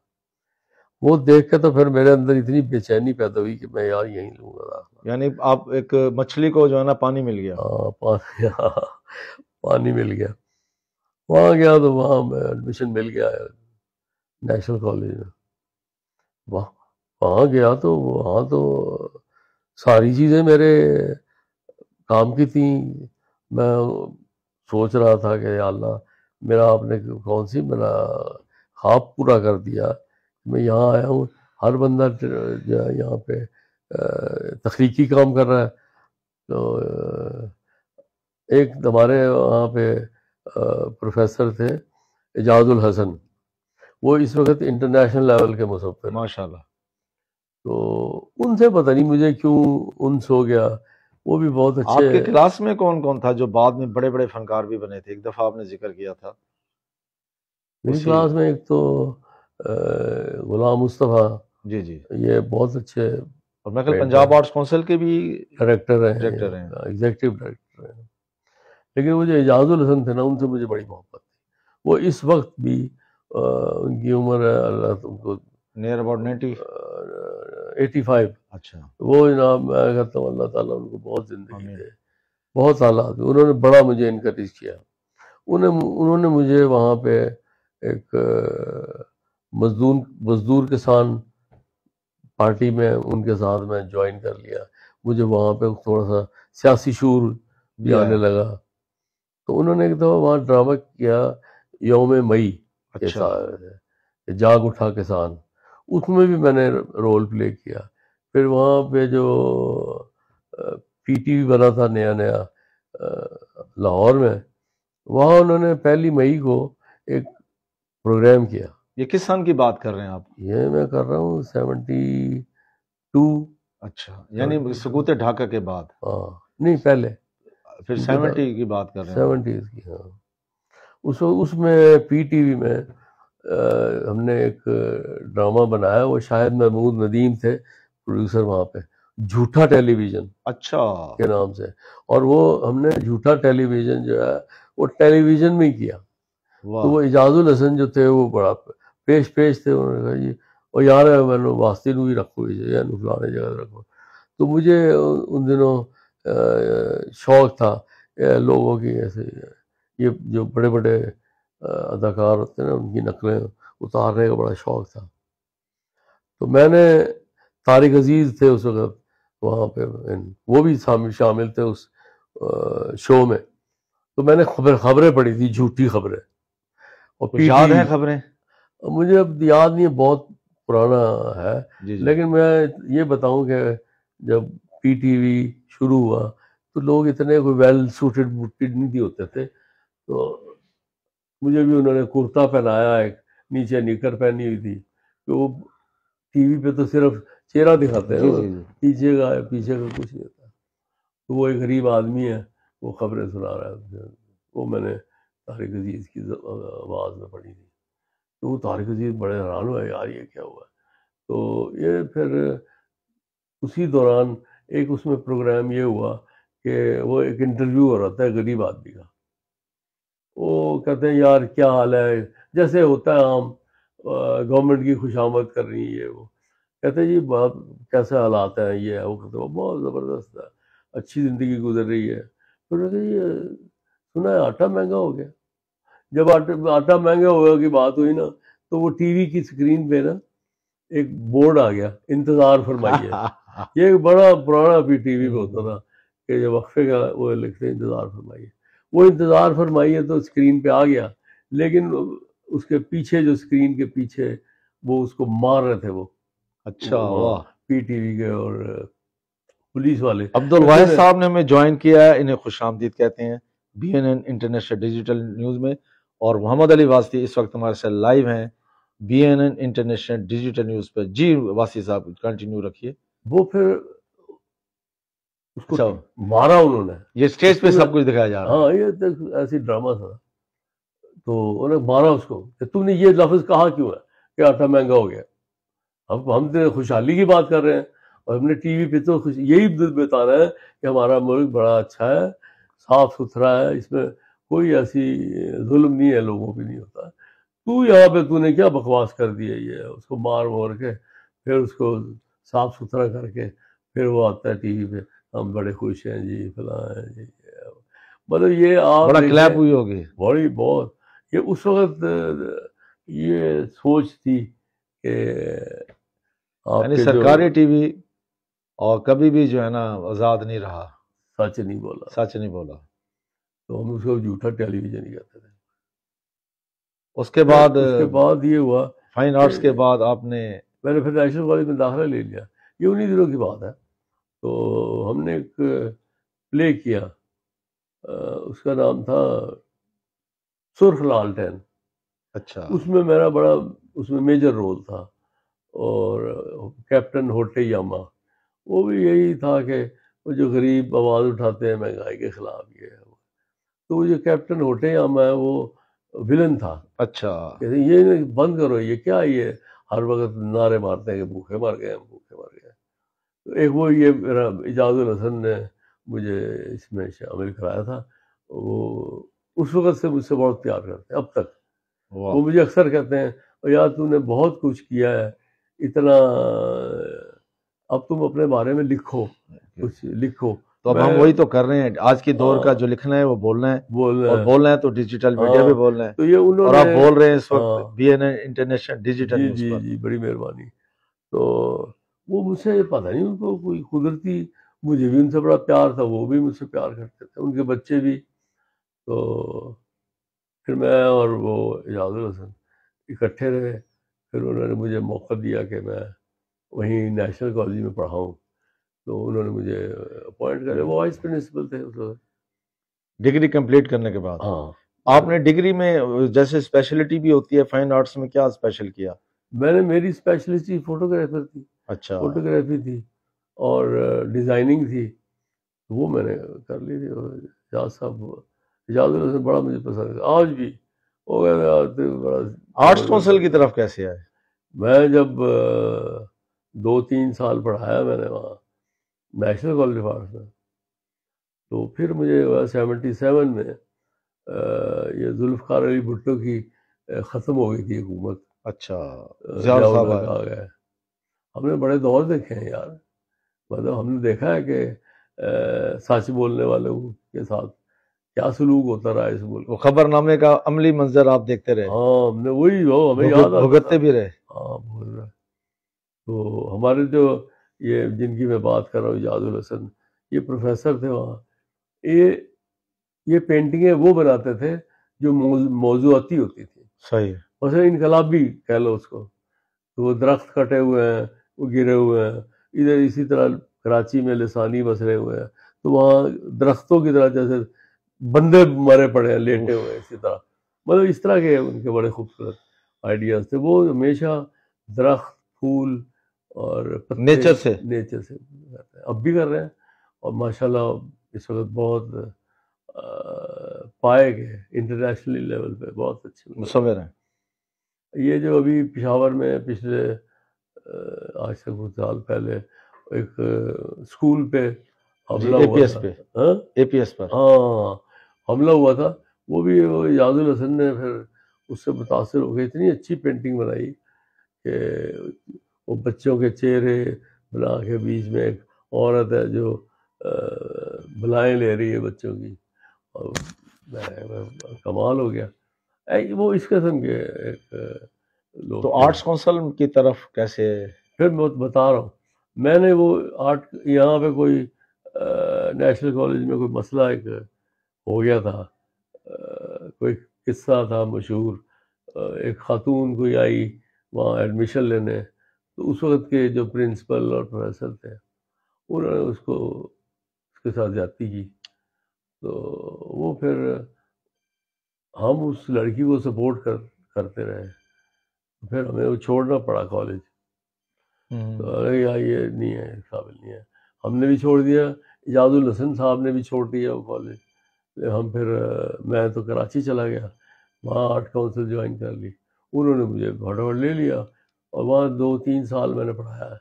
وہ دیکھ کے تو پھر میرے اندر اتنی بے چینی پیدا ہوئی کہ میں یار یہیں لوں گا. یعنی آپ ایک مچھلی کو جو ہے نا پانی مل گیا. پانی مل گیا. وہاں گیا تو وہاں میں ایڈمیشن مل گیا نیشنل کالج میں. وہاں گیا تو وہاں تو ساری چیزیں میرے کام کی تھیں. میں سوچ رہا تھا کہ یا اللہ میرا آپ نے کون سی میرا خواب پورا کر دیا. میں یہاں آیا ہوں، ہر بندہ جو ہے یہاں پہ تخلیقی کام کر رہا ہے. تو ایک ہمارے وہاں پہ پروفیسر تھے اعجاز الحسن، وہ اس وقت انٹرنیشنل لیول کے مصور ماشاءاللہ. تو ان سے پتہ نہیں مجھے کیوں انس ہو گیا. وہ بھی بہت اچھے. آپ کے کلاس میں کون کون تھا جو بعد میں بڑے بڑے فنکار بھی بنے تھے؟ ایک دفعہ آپ نے ذکر کیا تھا. میری کلاس میں ایک تو غلام مصطفیٰ، جی جی، یہ بہت اچھے اور میں کل پنجاب آرٹس کونسل کے بھی ڈائریکٹر ہیں، ڈائریکٹر ہیں. ایگزیکٹو ڈائریکٹر ہیں. لیکن وہ جو اعجاز الحسن تھے نا، ان سے مجھے بڑی محبت تھی. وہ اس وقت بھی ان کی عمر ہے اللہ تم کو نیئر اباؤٹ 90. 85. اچھا. وہ جناب میں کہتا ہوں اللہ تعالیٰ ان کو بہت زندگی آمین. دے، بہت سال آدمی. انہوں نے بڑا مجھے انکریج کیا. انہوں نے مجھے وہاں پہ ایک مزدور کسان پارٹی میں ان کے ساتھ میں جوائن کر لیا. مجھے وہاں پہ تھوڑا سا سیاسی شعور بھی آنے لگا. تو انہوں نے ایک دفعہ وہاں ڈرامہ کیا یوم مئی کے اچھا. ساتھ، جاگ اٹھا کسان. اس میں بھی میں نے رول پلے کیا. پھر وہاں پہ جو پی ٹی وی بنا تھا نیا لاہور میں، وہاں انہوں نے 1 مئی کو ایک پروگرام کیا. یہ کس سن کی بات کر رہے ہیں آپ؟ یہ میں کر رہا ہوں 72. اچھا، یعنی سقوط ڈھاکہ کے بعد. ہاں نہیں، پہلے پھر 70 کی بات کر رہے ہیں. 70s کی. ہاں اس میں پی ٹی وی میں ہم نے ایک ڈرامہ بنایا. وہ شاہد محمود ندیم تھے پروڈیوسر وہاں پہ، جھوٹا ٹیلی ویژن اچھا کے نام سے. اور وہ ہم نے جھوٹا ٹیلی ویژن جو ہے وہ ٹیلی ویژن میں ہی کیا. تو وہ اعجاز الحسن جو تھے وہ بڑا پیش تھے. انہوں نے کہا جی وہ یار ہے میں نے واسطے نو ہی رکھو یعنی فلانے جگہ رکھو. تو مجھے ان دنوں شوق تھا لوگوں کی ایسے یہ جو بڑے بڑے اداکار ہوتے ہیں نا ان کی نقلیں اتارنے کا بڑا شوق تھا. تو میں نے طارق عزیز تھے اس وقت وہاں پہ، وہ بھی شامل تھے اس شو میں. تو میں نے خبریں پڑھی تھی، جھوٹی خبریں. اور یاد ہیں خبریں؟ مجھے اب یاد نہیں ہے، بہت پرانا ہے. لیکن میں یہ بتاؤں کہ جب پی ٹی وی شروع ہوا تو لوگ اتنے کوئی ویل سوٹڈ نہیں ہوتے تھے. تو مجھے بھی انہوں نے کرتا پہنایا، ایک نیچے نکر پہنی ہوئی تھی. تو وہ ٹی وی پہ تو صرف چہرہ دکھاتے ہیں، پیچھے کا کچھ نہیں ہوتا. تو وہ ایک غریب آدمی ہے، وہ خبریں سنا رہا ہے. وہ میں نے طارق عزیز کی آواز میں پڑھی تھی. تو وہ طارق عزیز بڑے حیران ہوئے، یار یہ کیا ہوا. تو یہ پھر اسی دوران ایک اس میں پروگرام یہ ہوا کہ وہ ایک انٹرویو ہو رہا تھا غریب آدمی کا. وہ کہتے ہیں یار کیا حال ہے، جیسے ہوتا ہے عام گورنمنٹ کی خوش آمد کر رہی ہے. وہ کہتے ہیں جی بات کیسے حالات ہیں، یہ ہے وہ. کہتے ہیں بہت زبردست ہے، اچھی زندگی گزر رہی ہے. پھر کہتے ہیں یہ سنا ہے آٹا مہنگا ہو گیا. جب آٹا مہنگا ہوا کی بات ہوئی نا تو وہ ٹی وی کی اسکرین پہ نا ایک بورڈ آ گیا، انتظار فرمائیے. یہ بڑا پرانا پی ٹی وی پہ ہوتا تھا کہ جب وقفے کا وہ لکھتے انتظار فرمائیے. وہ انتظار فرمائیے تو اسکرین پہ آ گیا، لیکن اس کے پیچھے جو اسکرین کے پیچھے وہ اس کو مار رہے تھے. وہ اچھا پی ٹی وی کے اور پولیس والے. عبدالواحد صاحب نے ہمیں جوائن کیا ہے، انہیں خوش آمدید کہتے ہیں B N N international digital news میں. اور محمد علی واسطی اس وقت ہمارے ساتھ لائیو ہیں B N N international digital news پہ. جی واسطی صاحب کنٹینیو رکھیے. وہ پھر اس کو مارا انہوں نے، یہ اسٹیج پہ سب کچھ دکھایا جا رہا ہے. ہاں یہ ایسی ڈرامہ تھا. تو انہوں نے مارا اس کو کہ تم نے یہ لفظ کہا کیوں ہے کہ آٹا مہنگا ہو گیا. ہم تو خوشحالی کی بات کر رہے ہیں اور ہم نے ٹی وی پہ تو یہی بتا رہے ہیں کہ ہمارا ملک بڑا اچھا ہے، صاف ستھرا ہے، اس میں کوئی ایسی ظلم نہیں ہے، لوگوں پہ نہیں ہوتا. تو یہاں پہ تو نے کیا بکواس کر دی ہے. یہ اس کو مار کے پھر اس کو صاف ستھرا کر کے پھر وہ آتا ہے ٹی وی پہ، ہم بڑے خوش ہیں جی فلاں ہیں جی. مطلب یہ آپ بڑا کلیپ ہوئی ہوگی بڑی بہت. یہ اس وقت یہ سوچ تھی کہ یعنی سرکاری ٹی وی اور کبھی بھی جو ہے نا آزاد نہیں رہا، سچ نہیں بولا. تو ہم اس کو جھوٹا ٹیلی ویژن ہی کہتے تھے. اس کے بعد یہ ہوا فائن آرٹس کے بعد میں نے پھر نیشنل کالج میں داخلہ لے لیا. یہ انہی دنوں کی بات ہے. تو ہم نے ایک پلے کیا، اس کا نام تھا سرخ لالٹین. اچھا. اس میں میرا بڑا اس میں میجر رول تھا. اور کیپٹن ہوٹے یاما، وہ بھی یہی تھا کہ وہ جو غریب آواز اٹھاتے ہیں مہنگائی کے خلاف. یہ تو جو کیپٹن ہوٹے یاما ہے وہ ولن تھا. اچھا. کہتے ہیں یہ بند کرو، یہ کیا، یہ ہر وقت نعرے مارتے ہیں کہ بھوکے مر گئے ہیں، بھوکے مر گئے ہیں. تو ایک وہ یہ میرا اعجاز الحسن نے مجھے اس میں شامل کرایا تھا. وہ اس وقت سے مجھ سے بہت پیار کرتے ہیں اب تک. وہ مجھے اکثر کہتے ہیں یار تو نے بہت کچھ کیا ہے، اتنا، اب تم اپنے بارے میں لکھو، کچھ لکھو. تو اب ہم وہی تو کر رہے ہیں، آج کے دور کا جو لکھنا ہے وہ بولنا ہے، اور بولنا ہے تو ڈیجیٹل میڈیا پہ بولنا ہے. تو یہ انہوں اور نے، آپ بول رہے ہیں اس وقت B N international digital news پر. جی بڑی مہربانی. تو وہ مجھ سے پتہ نہیں ان کو کوئی قدرتی، مجھے بھی ان سے بڑا پیار تھا، وہ بھی مجھ سے پیار کرتے تھے، ان کے بچے بھی. تو پھر میں اور وہ اعجاز الحسن اکٹھے رہے. پھر انہوں نے مجھے موقع دیا کہ میں وہیں نیشنل کالج میں پڑھاؤں. تو انہوں نے مجھے اپوائنٹ کرے، وہ وائس پرنسپل تھے اس وقت. ڈگری کمپلیٹ کرنے کے بعد ہاں. آپ نے ڈگری میں جیسے اسپیشلٹی بھی ہوتی ہے فائن آرٹس میں، کیا اسپیشل کیا؟ میں نے، میری اسپیشلٹی فوٹوگرافر تھی. اچھا. فوٹوگرافی تھی اور ڈیزائننگ تھی، وہ میں نے کر لی تھی. اور اعجاز صاحب، اعجاز الحسن بڑا مجھے پسند ہے آج بھی. وہ بڑا آرٹس کونسل کی طرف کیسے آئے؟ میں جب 2-3 سال پڑھایا میں نے وہاں نیشنل کالج آف آرٹس میں. تو پھر مجھے 77 میں یہ ذوالفقار علی بھٹو کی ختم ہو گئی تھی حکومت. اچھا. ضیاء الحق آ گئے. ہم نے بڑے دور دیکھے ہیں یار، مطلب ہم نے دیکھا ہے کہ سچ بولنے والوں کے ساتھ کیا سلوک ہوتا رہا اس ملک. وہ خبر نامے کا عملی منظر آپ دیکھتے رہے؟ ہاں، ہم نے وہی، ہمیں یاد آتا بھگتتے بھی رہے. ہاں بول رہا. تو ہمارے جو یہ جن کی میں بات کر رہا ہوں، اعجاز الحسن، یہ پروفیسر تھے وہاں. یہ پینٹنگیں وہ بناتے تھے جو موضوعاتی ہوتی تھی. صحیح. مثلا انقلابی کہہ لو اس کو. تو وہ درخت کٹے ہوئے ہیں، وہ گرے ہوئے ہیں. ادھر اسی طرح کراچی میں لسانی مسئلے ہوئے ہیں، تو وہاں درختوں کی طرح جیسے بندے مرے پڑے ہیں، لیٹے ہوئے ہیں، اسی طرح. مطلب اس طرح کے ان کے بڑے خوبصورت آئیڈیاز تھے. وہ ہمیشہ درخت، پھول اور نیچر سے اب بھی کر رہے ہیں. اور ماشاءاللہ اس وقت بہت پائے گئے انٹرنیشنلی لیول پہ بہت اچھے مصور ہیں. یہ جو ابھی پشاور میں پچھلے آج سے کچھ سال پہلے ایک اسکول پہ حملہ ہوا تھا، اے پی ایس پر، ہاں حملہ ہوا تھا، وہ بھی اعجاز الحسن نے پھر اس سے متاثر ہو گئی. اتنی اچھی پینٹنگ بنائی کہ وہ بچوں کے چہرے بنا کے بیچ میں ایک عورت ہے جو بلائیں لے رہی ہے بچوں کی، اور کمال ہو گیا. وہ اس قسم کے ایک لوگ. تو آرٹس کونسل کی طرف کیسے؟ پھر میں بتا رہا ہوں، میں نے وہ آرٹ، یہاں پہ کوئی نیشنل کالج میں کوئی مسئلہ ایک ہو گیا تھا، کوئی قصہ تھا مشہور. ایک خاتون کوئی آئی وہاں ایڈمیشن لینے، تو اس وقت کے جو پرنسپل اور پروفیسر تھے انہوں نے اس کے ساتھ زیادتی کی. تو وہ پھر ہم اس لڑکی کو سپورٹ کرتے رہے، پھر ہمیں وہ چھوڑنا پڑا کالج. تو یہ نہیں ہے، قابل نہیں ہے. ہم نے بھی چھوڑ دیا، اعجاز الحسن صاحب نے بھی چھوڑ دیا وہ کالج. ہم پھر میں تو کراچی چلا گیا، وہاں آرٹ کونسل جوائن کر لی. انہوں نے مجھے فٹافٹ لے لیا، اور وہاں 2-3 سال میں نے پڑھایا.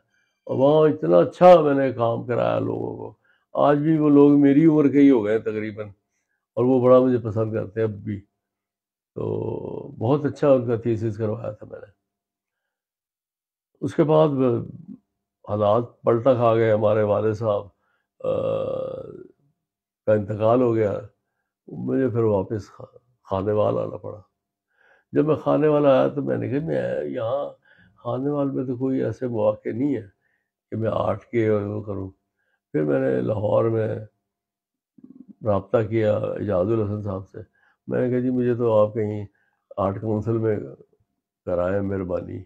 اور وہاں اتنا اچھا میں نے کام کرایا لوگوں کو. آج بھی وہ لوگ میری عمر کے ہی ہو گئے تقریباً، اور وہ بڑا مجھے پسند کرتے ہیں اب بھی. تو بہت اچھا ان کا تھیسس کروایا تھا میں نے. اس کے بعد حالات پلٹا کھا گئے، ہمارے والد صاحب کا انتقال ہو گیا. مجھے پھر واپس خانے وال آنا پڑا. جب میں خانے والا آیا تو میں نے کہا میں یہاں خانے وال میں تو کوئی ایسے مواقع نہیں ہے کہ میں آرٹ کے اور وہ کروں. پھر میں نے لاہور میں رابطہ کیا اعجاز الحسن صاحب سے. میں نے کہا جی مجھے تو آپ کہیں آرٹ کونسل میں کرائیں مہربانی.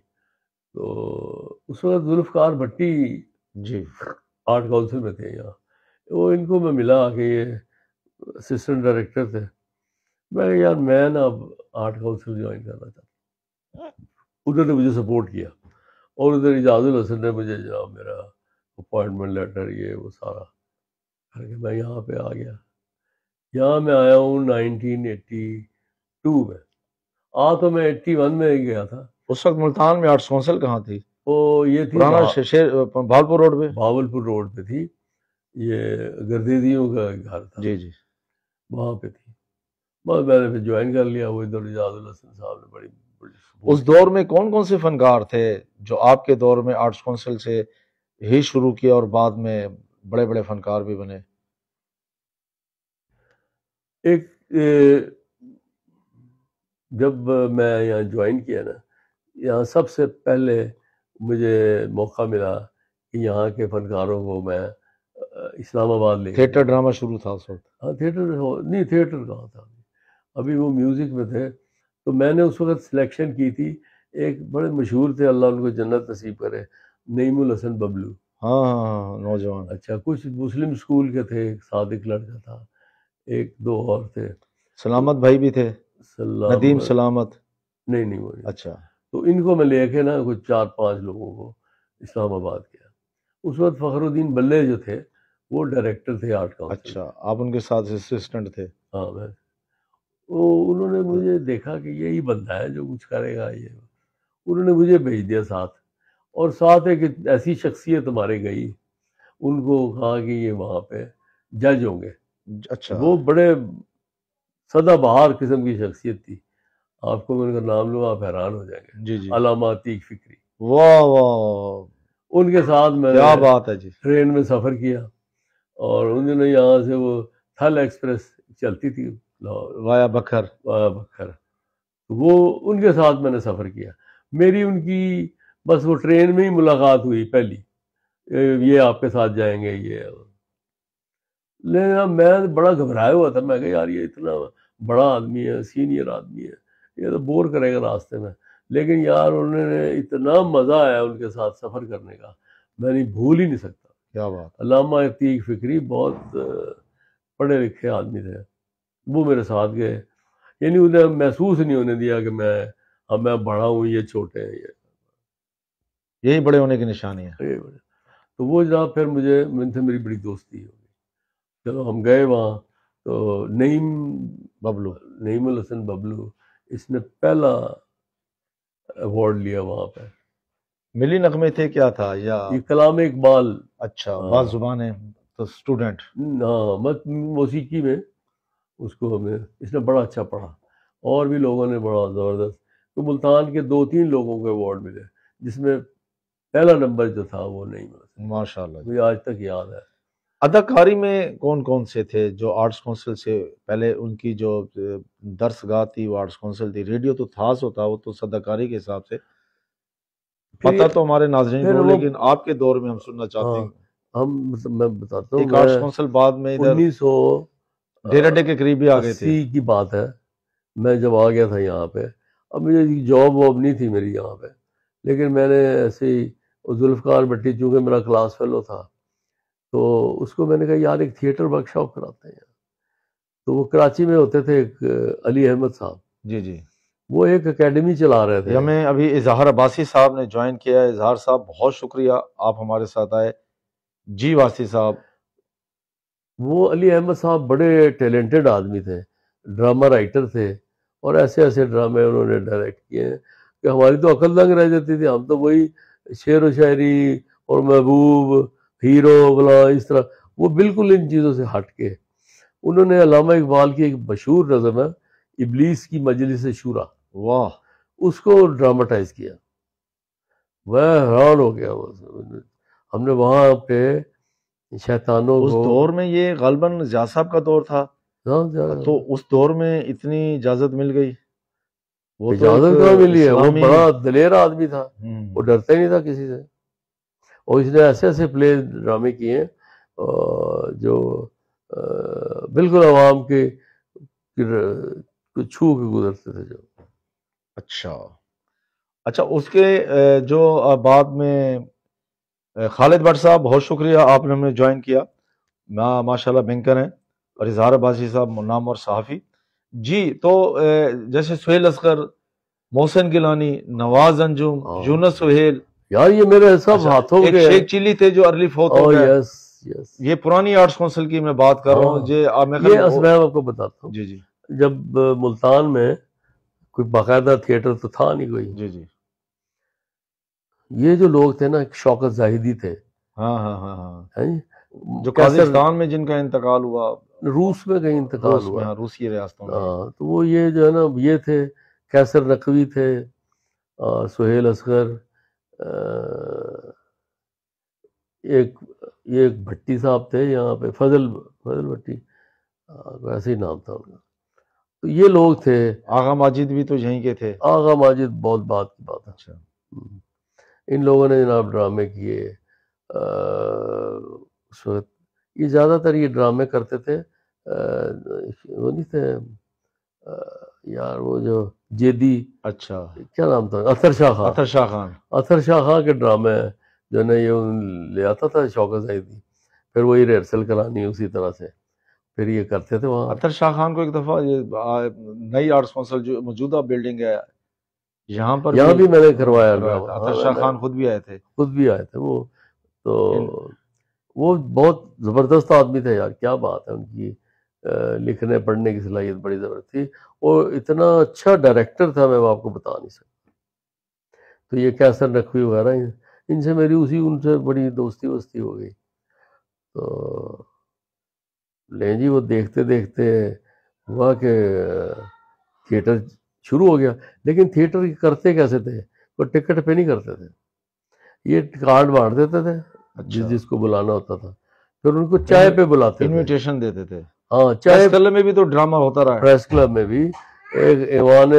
تو اس وقت ذوالفقار بھٹی جی آرٹ کونسل میں تھے یہاں. وہ ان کو میں ملا کہ یہ اسسٹنٹ ڈائریکٹر تھے. میں کہا یار میں نا اب آرٹ کونسل جوائن کرنا چاہتا ہوں. انہوں نے مجھے سپورٹ کیا، اور ادھر اعجاز الحسن نے مجھے جناب میرا اپوائنٹمنٹ لیٹر یہ وہ سارا کر کے میں یہاں پہ آ گیا. یہاں میں آیا ہوں 1982 میں. تو میں 81 میں ہی گیا تھا. اس وقت ملتان میں آرٹس کونسل کہاں تھی؟ وہ یہ تھی پرانا بھاولپور روڈ پہ. بھاولپور روڈ پہ تھی. یہ گردیدیوں کا گھر تھا. جی جی وہاں پہ تھی. بس میں نے پھر جوائن کر لیا. وہ ادھر اجاز الحسن صاحب نے بڑی اس دور میں کون کون سے فنکار تھے جو آپ کے دور میں آرٹس کونسل سے ہی شروع کیا اور بعد میں بڑے بڑے فنکار بھی بنے؟ ایک جب میں یہاں جوائن کیا نا، یہاں سب سے پہلے مجھے موقع ملا کہ یہاں کے فنکاروں کو میں اسلام آباد لے تھیٹر ڈرامہ شروع تھا اس وقت؟ ہاں تھیٹر نہیں، تھیٹر کہاں تھا، ابھی وہ میوزک میں تھے. تو میں نے اس وقت سلیکشن کی تھی. ایک بڑے مشہور تھے، اللہ ان کو جنت نصیب کرے، نعیم الحسن ببلو. ہاں ہاں نوجوان. اچھا، کچھ مسلم اسکول کے تھے، ایک صادق لڑکا تھا، ایک دو اور تھے. سلامت بھائی بھی تھے، ندیم سلامت. نہیں وہ نہیں. اچھا. تو ان کو میں لے کے نا کچھ 4-5 لوگوں کو اسلام آباد کیا. اس وقت فخر الدین بلے جو تھے وہ ڈائریکٹر تھے آرٹ کاؤنسل. اچھا، آپ ان کے ساتھ اسسٹنٹ تھے؟ ہاں میں. انہوں نے مجھے دیکھا کہ یہی بندہ ہے جو کچھ کرے گا. یہ انہوں نے مجھے بھیج دیا ساتھ، اور ساتھ ایک ایسی شخصیت ہمارے گئی، ان کو کہا کہ یہ وہاں پہ جج ہوں گے. اچھا. وہ بڑے سدا بہار قسم کی شخصیت تھی. آپ کو میں ان کا نام لوں آپ حیران ہو جائیں گے. جی جی. علامہ عتیق فکری. واہ واہ، ان کے ساتھ میں کیا بات ہے جی. ٹرین میں سفر کیا، اور ان دنوں یہاں سے وہ تھل ایکسپریس چلتی تھی وایا بکھر. وہ ان کے ساتھ میں نے سفر کیا. میری ان کی بس وہ ٹرین میں ہی ملاقات ہوئی پہلی، یہ آپ کے ساتھ جائیں گے یہ. لیکن میں بڑا گھبرایا ہوا تھا. میں کہا یار یہ اتنا بڑا آدمی ہے، سینئر آدمی ہے، یہ تو بور کرے گا راستے میں. لیکن یار انہوں نے اتنا مزہ آیا ان کے ساتھ سفر کرنے کا، میں نہیں بھول ہی نہیں سکتا. کیا بات. علامہ عتیق فکری بہت پڑھے لکھے آدمی تھے. وہ میرے ساتھ گئے، یعنی انہیں محسوس نہیں ہونے دیا کہ میں بڑا ہوں، یہ چھوٹے ہیں. یہی بڑے ہونے کی نشانی ہے. تو وہ جناب پھر من سے میری بڑی دوستی ہو گئی. چلو ہم گئے وہاں. تو نعیم الحسن ببلو اس نے پہلا ایوارڈ لیا وہاں پہ. ملی نغمے تھے کیا تھا یا یہ کلام اقبال؟ اچھا، بعض زبان ہے تو اسٹوڈنٹ. ہاں موسیقی میں اس کو اس نے بڑا اچھا پڑھا، اور بھی لوگوں نے بڑا زبردست. تو ملتان کے 2-3 لوگوں کو ایوارڈ ملے، جس میں پہلا نمبر جو تھا وہ نہیں ملا. ماشاء اللہ. مجھے آج تک یاد ہے. اداکاری میں کون کون سے تھے جو آرٹس کونسل سے پہلے؟ ان کی جو درس گاہ تھی وہ آرٹس کونسل تھی. ریڈیو تو تھاس ہوتا، وہ تو اداکاری کے حساب سے پتہ تو ہمارے ناظرین کو، لیکن آپ کے دور میں ہم سننا چاہتے ہیں. میں بتاتا ہوں، ایک آرٹس کونسل بعد میں ادھر 1900 کے قریب بھی آگے تھے. 80 کی بات ہے. میں جب آ گیا تھا یہاں پہ، اب مجھے جاب واب نہیں تھی میری یہاں پہ، لیکن میں نے ایسے ہی ذوالفقار بھٹی چونکہ میرا کلاس فیلو تھا، تو اس کو میں نے کہا یار ایک تھیٹر ورک شاپ کراتے ہیں. تو وہ کراچی میں ہوتے تھے، ایک علی احمد صاحب. جی جی. وہ ایک اکیڈمی چلا رہے تھے. ہمیں ابھی اظہار عباسی صاحب نے جوائن کیا ہے. اظہار صاحب بہت شکریہ، آپ ہمارے ساتھ آئے. جی واسی صاحب. وہ علی احمد صاحب بڑے ٹیلنٹڈ آدمی تھے، ڈرامہ رائٹر تھے، اور ایسے ایسے ڈرامے انہوں نے ڈائریکٹ کیے ہیں کہ ہماری تو عقل دنگ رہ جاتی تھی. ہم تو وہی شعر و شاعری اور محبوب ہیرو بلا اس طرح، وہ بالکل ان چیزوں سے ہٹ کے انہوں نے علامہ اقبال کی ایک مشہور نظم ہے ابلیس کی مجلس شورا، واہ، اس کو ڈراماٹائز کیا. میں حیران ہو گیا. ہم نے وہاں پہ شیطانوں اس دور میں یہ غالباً زیاد صاحب کا دور تھا، تو اس دور میں اتنی اجازت مل گئی. وہ اجازت کہاں ملی ہے؟ وہ بڑا دلیر آدمی تھا، وہ ڈرتا ہی نہیں تھا کسی سے. اور اس نے ایسے ایسے پلے ڈرامے کیے ہیں جو بالکل عوام کے چھو کے گزرتے تھے جو. اچھا اس کے جو بعد میں خالد بٹ صاحب، بہت شکریہ، آپ نے ہمیں جوائن کیا. ماشاءاللہ بینکر ہیں. اور اظہار عباسی صاحب نامور صحافی. جی تو جیسے سہیل اصغر، محسن گیلانی، نواز انجم، یونس سہیل، یار یہ میرے سب ہاتھوں کے. شیخ چلی تھے جو ارلی فوت ہو گئے. یہ پرانی آرٹس کونسل کی میں بات کر رہا ہوں. یہ میں آپ کو بتاتا ہوں. جی جی. جب ملتان میں کوئی باقاعدہ تھیٹر تو تھا نہیں کوئی. جی جی. یہ جو لوگ تھے نا شوکت زاہدی تھے. ہاں ہاں ہاں ہاں. ہیں جی. جو قازقستان میں جن کا انتقال ہوا، روس میں کہیں انتقال ہوا. ہاں روسی ریاستوں میں. ہاں تو وہ یہ جو ہے نا یہ تھے، قیصر نقوی تھے، سہیل اصغر، ایک بھٹی صاحب تھے یہاں پہ، فضل بھٹی، ایسے ہی نام تھا ان کا. تو یہ لوگ تھے. آغا ماجد بھی تو یہیں کے تھے. آغا ماجد بہت بات کی بات ہے. اچھا. ان لوگوں نے جناب ڈرامے کیے اس وقت. یہ زیادہ تر یہ ڈرامے کرتے تھے، وہ نہیں تھے یار وہ جو جیدی، اچھا کیا نام تھا، اطہر شاہ خان. اطہر شاہ خان. اطہر شاہ خان کے ڈرامے جو ہے نا یہ لے آتا تھا شوکت زاہدی، پھر وہی ریہرسل کرانی اسی طرح سے، پھر یہ کرتے تھے وہاں. اطہر شاہ خان کو ایک دفعہ یہ نئی آرٹس کونسل جو موجودہ بلڈنگ ہے یہاں بھی میں نے کروایا. اطہر شاہ خان خود بھی آئے تھے. وہ تو وہ بہت زبردست آدمی تھے یار، کیا بات ہے. ان کی لکھنے پڑھنے کی صلاحیت بڑی زبردست تھی، اور اتنا اچھا ڈائریکٹر تھا میں آپ کو بتا نہیں سکتا. تو یہ قیصر نقوی وغیرہ ان سے میری ان سے بڑی دوستی ہو گئی. تو لیں جی وہ دیکھتے دیکھتے ہوا کہ تھیٹر شروع ہو گیا. لیکن تھیٹر کرتے کیسے تھے، وہ ٹکٹ پہ نہیں کرتے تھے، یہ کارڈ بانٹ دیتے تھے جس کو بلانا ہوتا تھا، پھر ان کو چائے پہ بلاتے تھے، انویٹیشن دیتے تھے. ہاں چائے کلب میں بھی تو ڈرامہ ہوتا رہا ہے. پریس کلب میں بھی ایک ایوان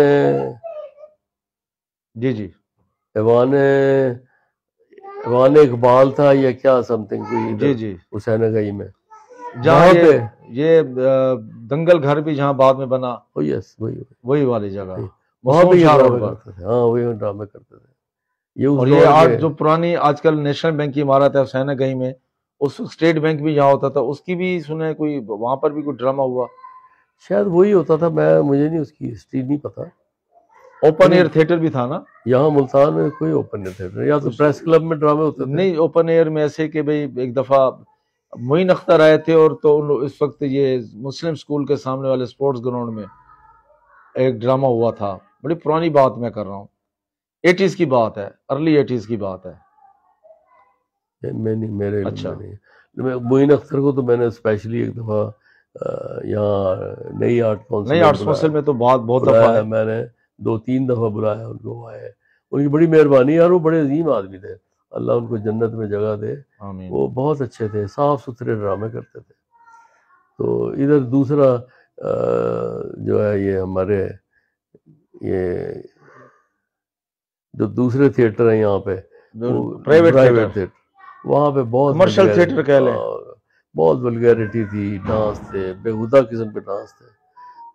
جی جی ایوان اقبال تھا یا کیا سم تھنگ کوئی. جی جی. حسین گئی میں جہاں پہ یہ دنگل گھر بھی جہاں بعد میں بنا. یس وہی والی جگہ وہاں پہ ڈرامے کرتے تھے. ہاں وہی ڈرامے کرتے تھے. اور یہ آج جو پرانی آج کل نیشنل بینک کی عمارت ہے حسین گئی میں، اس اسٹیٹ بینک بھی یہاں ہوتا تھا، اس کی بھی سنے کوئی وہاں پر بھی کوئی ڈرامہ ہوا. شاید وہی ہوتا تھا، مجھے نہیں اس کی ہسٹری نہیں پتا. اوپن ایئر تھیٹر بھی تھا نا یہاں ملتان میں؟ کوئی اوپن ایئر تھیٹر، یا تو پریس کلب میں ڈرامے ہوتے تھے. نہیں اوپن ایئر میں ایسے کہ بھئی ایک دفعہ معین اختر آئے تھے، اور تو اس وقت یہ مسلم اسکول کے سامنے والے اسپورٹس گراؤنڈ میں ایک ڈرامہ ہوا تھا. بڑی پرانی بات میں کر رہا ہوں، 80s کی بات ہے، ارلی 80s کی بات ہے. میں نہیں، میرے اچھا. معین اختر کو تو میں نے اسپیشلی ایک دفعہ یہاں نئی آرٹ کونسل میں تو بہت دفعہ ہے، میں نے 2-3 دفعہ بلایا ان کو. آئے، ان کی بڑی مہربانی یار، وہ بڑے عظیم آدمی تھے، اللہ ان کو جنت میں جگہ دے. آمین. وہ بہت اچھے تھے، صاف ستھرے ڈرامے کرتے تھے. تو ادھر دوسرا جو ہے یہ ہمارے یہ جو دوسرے تھیٹر ہیں یہاں پہ پرائیویٹ تھیٹر، وہاں پہ بہت کمرشل تھیٹر کہہ لیں، بہت ولگیرٹی تھی، ڈانس تھے، بےہودہ قسم کے ڈانس تھے.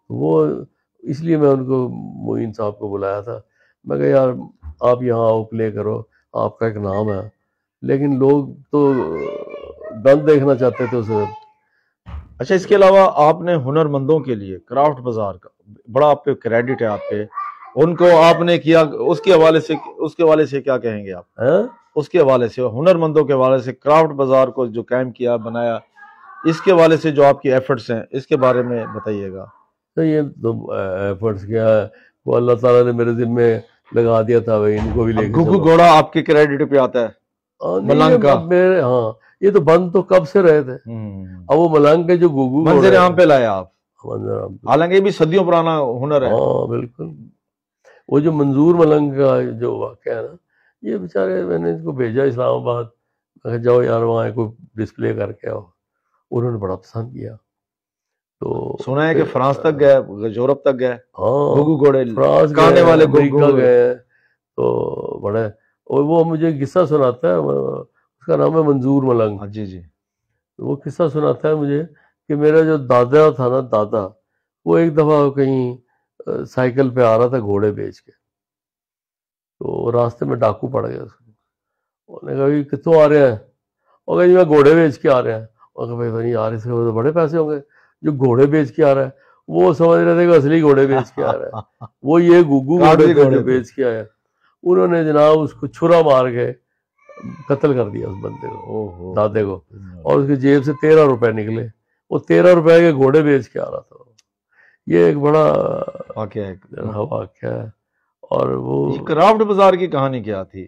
وہ اس لیے میں ان کو معین صاحب کو بلایا تھا. میں کہا یار آپ یہاں آؤ، پلے کرو، آپ کا ایک نام ہے. لیکن لوگ تو گند دیکھنا چاہتے تھے اسے. اچھا اس کے علاوہ آپ نے ہنر مندوں کے لیے کرافٹ بازار کا بڑا آپ پہ کریڈٹ ہے، آپ پہ ان کو آپ نے کیا، اس کے حوالے سے کیا کہیں گے آپ؟ اس کے حوالے سے ہنر مندوں کے حوالے سے کرافٹ بازار کو جو قائم کیا بنایا، اس کے حوالے سے جو آپ کی ایفرٹس ہیں اس کے بارے میں بتائیے گا. یہ تو ایفرٹس کیا ہے، وہ اللہ تعالیٰ نے میرے ذمے لگا دیا تھا. ان کو بھی لے کے گگو گھوڑا آپ کے کریڈٹ پہ آتا ہے، ملنگ کا. ہاں یہ تو بند تو کب سے رہے تھے. اب وہ ملنگ کے جو گگو منظر عام پہ لایا آپ، حالانکہ یہ بھی صدیوں پرانا ہنر ہے. ہاں بالکل. وہ جو منظور ملنگ کا جو واقعہ ہے نا، یہ بیچارے میں نے اس کو بھیجا اسلام آباد، میں کہا جاؤ یار وہاں کوئی ڈسپلے کر کے آؤ. انہوں نے بڑا پسند کیا. تو سنا ہے کہ فرانس تک گئے، یورپ تک گئے. ہاں گگو گھوڑے فرانس گانے والے امریکہ گئے. تو بڑے، اور وہ مجھے قصہ سناتا ہے، اس کا نام ہے منظور ملنگ. جی جی. وہ قصہ سناتا ہے مجھے کہ میرا جو دادا تھا نا، دادا، وہ ایک دفعہ کہیں سائیکل پہ آ رہا تھا گھوڑے بیچ کے. تو راستے میں ڈاکو پڑ گیا. اس نے کہا کتوں آ رہے ہیں؟ اور کہا جی میں گھوڑے بیچ کے آ رہے ہیں. اور کہا بھائی یار اس کے تو بڑے پیسے ہوں گے، جو گھوڑے بیچ کے آ رہا ہے. وہ سمجھ رہے تھے کہ اصلی گھوڑے بیچ کے آ رہا ہے، وہ یہ گگو گھوڑے تھے جو بیچ کے آیا. انہوں نے جناب اس کو چھرا مار کے قتل کر دیا اس بندے کو، دادے کو. اور اس کی جیب سے 13 روپے نکلے. وہ 13 روپے کے گھوڑے بیچ کے آ رہا تھا. یہ ایک بڑا واقعہ ہے. واقعہ ہے. اور وہ یہ کرافٹ بازار کی کہانی کیا تھی؟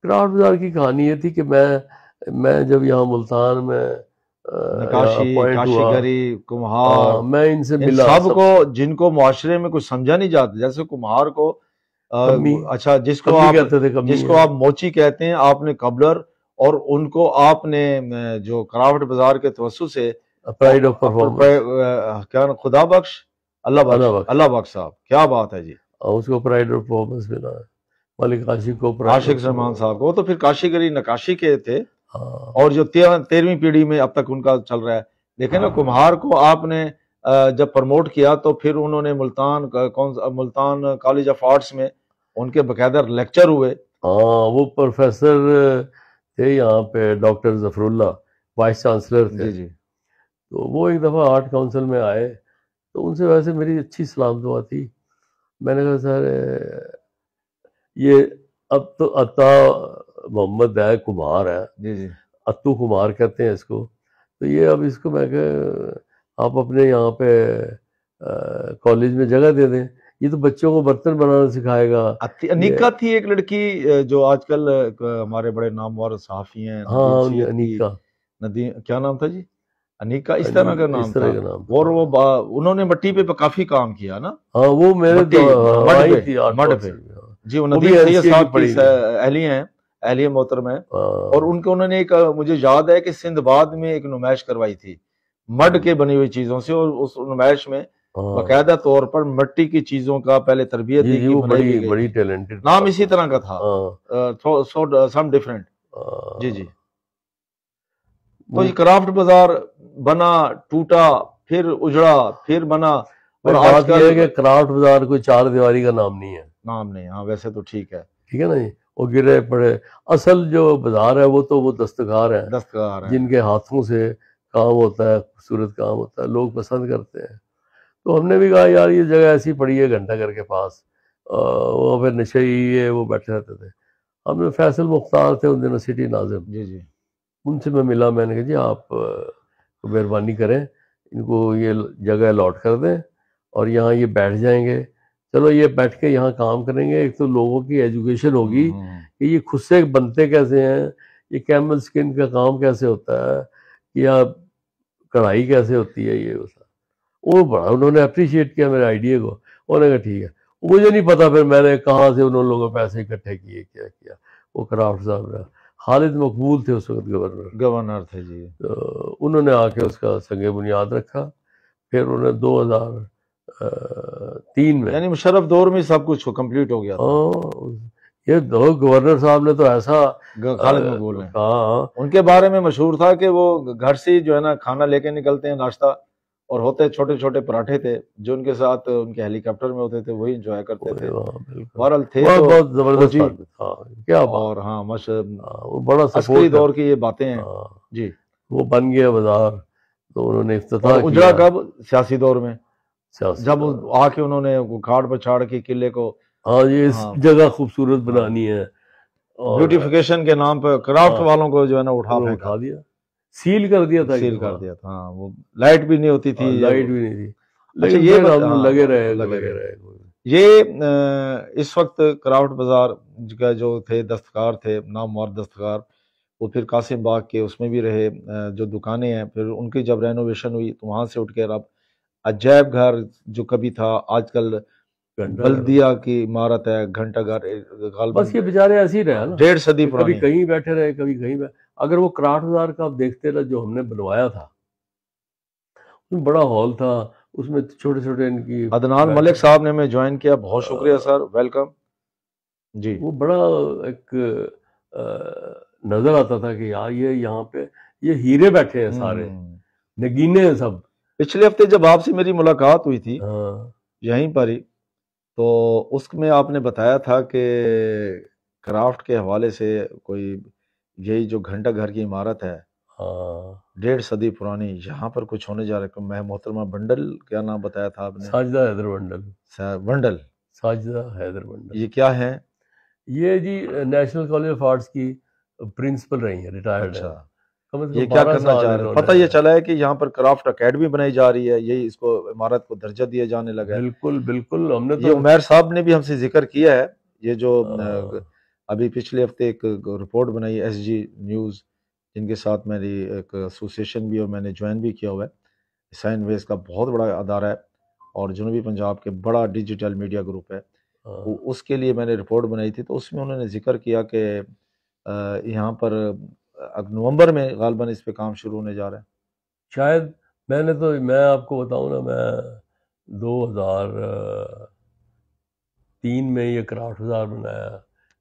کرافٹ بازار کی کہانی یہ تھی کہ میں جب یہاں ملتان میں نقاشی، کاشیگری، کمہار، میں ان سے ان ملا. سب کو جن کو معاشرے میں کچھ سمجھا نہیں جاتا، جیسے کمہار کو اچھا جس کو آپ موچی کہتے ہیں، آپ نے قبلر، اور ان کو آپ نے جو کرافٹ بازار کے توسط سے پرائڈ آف پرفارمنس، کیا خدا بخش اللہ بخش صاحب، کیا بات ہے جی، اس کو پرائڈ آف پرفارمنس ملا ہے. ملک عاشق کو عاشق زمان صاحب کو، تو پھر کاشیگری نقاشی کے تھے، اور جو 13ویں پیڑھی میں اب تک ان کا چل رہا ہے. دیکھیں نا، کمہار کو آپ نے جب پروموٹ کیا تو پھر انہوں نے ملتان کالج آف آرٹس میں ان کے باقاعدہ لیکچر ہوئے. وہ پروفیسر تھے یہاں پہ، ڈاکٹر ظفر اللہ، وائس چانسلر تھے. جی تو وہ ایک دفعہ آرٹ کونسل میں آئے، تو ان سے ویسے میری اچھی سلام دعا تھی. میں نے کہا سر یہ اب تو عطا محمد ہے، کمہار ہے، جی اتو کمار کہتے ہیں اس کو، تو یہ اب اس کو میں کہ آپ اپنے یہاں پہ کالج میں جگہ دے دیں، یہ تو بچوں کو برتن بنانا سکھائے گا. انیکا تھی ایک لڑکی جو آج کل ہمارے بڑے نامور صحافی ہیں. ہاں انیکا، ندیم کیا نام تھا جی؟ انیکا اس طرح کا نام تھا. کا نام. اور وہ انہوں نے مٹی پہ کافی کام کیا نا. ہاں وہ میرے مڈ پہ جی، وہ ندیم سید صاحب کی اہلیہ ہیں، اہلیہ محترم ہیں. اور ان کو انہوں نے ایک مجھے یاد ہے کہ سندھ باد میں ایک نمائش کروائی تھی مڈ کے بنی ہوئی چیزوں سے، اور اس نمائش میں باقاعدہ طور پر مٹی کی چیزوں کا پہلے تربیت دی گئی. بڑی ٹیلنٹڈ نام اسی طرح کا تھا، سم ڈفرینٹ. جی تو یہ کرافٹ بازار بنا، ٹوٹا، پھر اجڑا، پھر بنا. اور بات یہ ہے کہ کرافٹ بازار کوئی چار دیواری کا نام نہیں ہے. نام نہیں، ہاں ویسے تو ٹھیک ہے نا جی. وہ گرے پڑے، اصل جو بازار ہے وہ تو وہ دستکار ہیں جن کے ہاتھوں سے کام ہوتا ہے، خوبصورت کام ہوتا ہے، لوگ پسند کرتے ہیں. تو ہم نے بھی کہا یار یہ جگہ ایسی پڑی ہے گھنٹہ گھر کے پاس، وہ پھر نشئی وہ بیٹھے رہتے تھے. ہم نے فیصل مختار تھے ان دنوں سٹی ناظم، جی ان سے میں ملا. میں نے کہا جی آپ مہربانی کریں، ان کو یہ جگہ الاٹ کر دیں اور یہاں یہ بیٹھ جائیں گے. چلو یہ بیٹھ کے یہاں کام کریں گے، ایک تو لوگوں کی ایجوکیشن ہوگی کہ یہ خود سے بنتے کیسے ہیں، یہ کیمل سکن کا کام کیسے ہوتا ہے، یا کڑھائی کیسے ہوتی ہے. یہ وہ بڑا انہوں نے اپریشیٹ کیا میرے آئیڈیا کو. انہوں نے کہا ٹھیک ہے. مجھے نہیں پتا پھر میں نے کہاں سے انہوں لوگوں پیسے اکٹھے کیے، کیا. وہ کرافٹ صاحب نے، خالد مقبول تھے اس وقت گورنر تھے جی. تو انہوں نے آ کے اس کا سنگ بنیاد رکھا. پھر انہوں نے 2003 میں، یعنی مشرف دور میں سب کچھ کمپلیٹ ہو گیا تھا. یہ گورنر صاحب نے تو ایسا، خالد مقبول ہیں، ان کے بارے میں مشہور تھا کہ وہ گھر سے جو ہے نا کھانا لے کے نکلتے ہیں، ناشتہ، اور ہوتے چھوٹے چھوٹے پراٹھے تھے جو ان کے ساتھ ان کے ہیلی کاپٹر میں ہوتے تھے، وہی انجوائے کرتے تھے. بہرحال تھے بہت زبردست کیا اور ہاں وہ بڑا عسکری دور کی یہ باتیں ہیں جی. وہ بن گیا بازار، تو انہوں نے افتتاح کیا. اجڑا کب؟ سیاسی دور میں، جب آ کے انہوں نے کاٹ بچھاڑ کے قلعے کو، ہاں یہ اس جگہ خوبصورت بنانی ہے، بیوٹیفیکیشن کے نام پہ کرافٹ والوں کو جو ہے نا اٹھا دیا، سیل کر دیا تھا. ہاں وہ لائٹ بھی نہیں ہوتی تھی، لائٹ بھی نہیں تھی. اچھا یہ لگے رہے. یہ اس وقت کرافٹ بازار کا جو تھے دستکار تھے، نامور دستکار، وہ پھر قاسم باغ کے اس میں بھی رہے، جو دکانیں ہیں. پھر ان کی جب رینوویشن ہوئی تو وہاں سے اٹھ کے اب عجائب گھر جو کبھی تھا، آج کل بلدیہ کی عمارت ہے، گھنٹہ گھر. بس یہ بیچارے ایسے ہی رہے نا، 1.5 صدی پرانی، کبھی کہیں بیٹھے رہے، کبھی کہیں بیٹھے. اگر وہ کرافٹ بازار کا آپ دیکھتے رہے جو ہم نے بنوایا تھا، بڑا ہال تھا، اس میں چھوٹے چھوٹے ان کی. عدنان ملک صاحب نے ہمیں جوائن کیا، بہت شکریہ سر، ویلکم جی. وہ بڑا ایک نظر آتا تھا کہ یار یہ یہاں پہ یہ ہیرے بیٹھے ہیں، سارے نگینے ہیں سب. پچھلے ہفتے جب آپ سے میری ملاقات ہوئی تھی یہیں پر ہی، تو اس میں آپ نے بتایا تھا کہ کرافٹ کے حوالے سے کوئی یہی جو گھنٹہ گھر کی عمارت ہے 1.5 صدی پرانی، یہاں پر کچھ ہونے جا رہا ہے. میں محترمہ بنڈل کیا نام بتایا تھا آپ نے؟ ساجدہ حیدر بنڈل. ساجدہ حیدر بنڈل یہ کیا ہے؟ یہ جی نیشنل کالج آف آرٹس کی پرنسپل رہی ہیں، ریٹائرڈ ہیں. کم از یہ کم کیا 12 کرنا سال چاہ رہے ہیں؟ انہوں پتہ نے. یہ چلا ہے کہ یہاں پر کرافٹ اکیڈمی بنائی جا رہی ہے، یہی اس کو عمارت کو درجہ دیا جانے لگا ہے. بالکل بالکل. ہم نے یہ تو عمیر صاحب نے بھی ہم سے ذکر کیا ہے. یہ جو ہاں، ابھی پچھلے ہفتے ایک رپورٹ بنائی ایس جی نیوز، جن کے ساتھ میری ایک ایسوسیشن بھی اور میں نے جوائن بھی کیا ہوا ہے. سائن ویز کا بہت بڑا ادارہ ہے اور جنوبی پنجاب کے بڑا ڈیجیٹل میڈیا گروپ ہے. ہاں. اس کے لیے میں نے رپورٹ بنائی تھی، تو اس میں انہوں نے ذکر کیا کہ یہاں پر نومبر میں غالباً اس پہ کام شروع ہونے جا رہا ہے. شاید میں آپ کو بتاؤں نا، میں 2003 میں یہ کرافٹ بازار بنایا،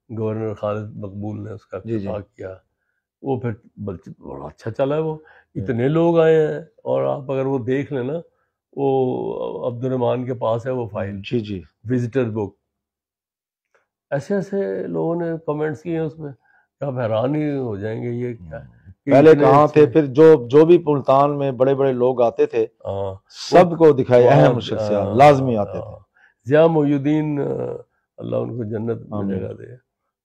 گورنر خالد مقبول نے اس کا جی جی. افتتاح کیا. وہ پھر بڑا اچھا چلا ہے، وہ اتنے لوگ آئے ہیں. اور آپ اگر وہ دیکھ لیں نا، وہ عبد الرحمان کے پاس ہے وہ فائل، جی جی. وزٹر بک. ایسے ایسے لوگوں نے کمنٹس کیے ہیں اس میں کہ آپ حیران ہی ہو جائیں گے یہ کیا ہے. پہلے کہاں تھے، پھر جو بھی ملتان میں بڑے بڑے لوگ آتے تھے سب کو دکھائے، اہم شخصیات لازمی آتے تھے. ضیاء محی الدین اللہ ان کو جنت میں جگہ دے،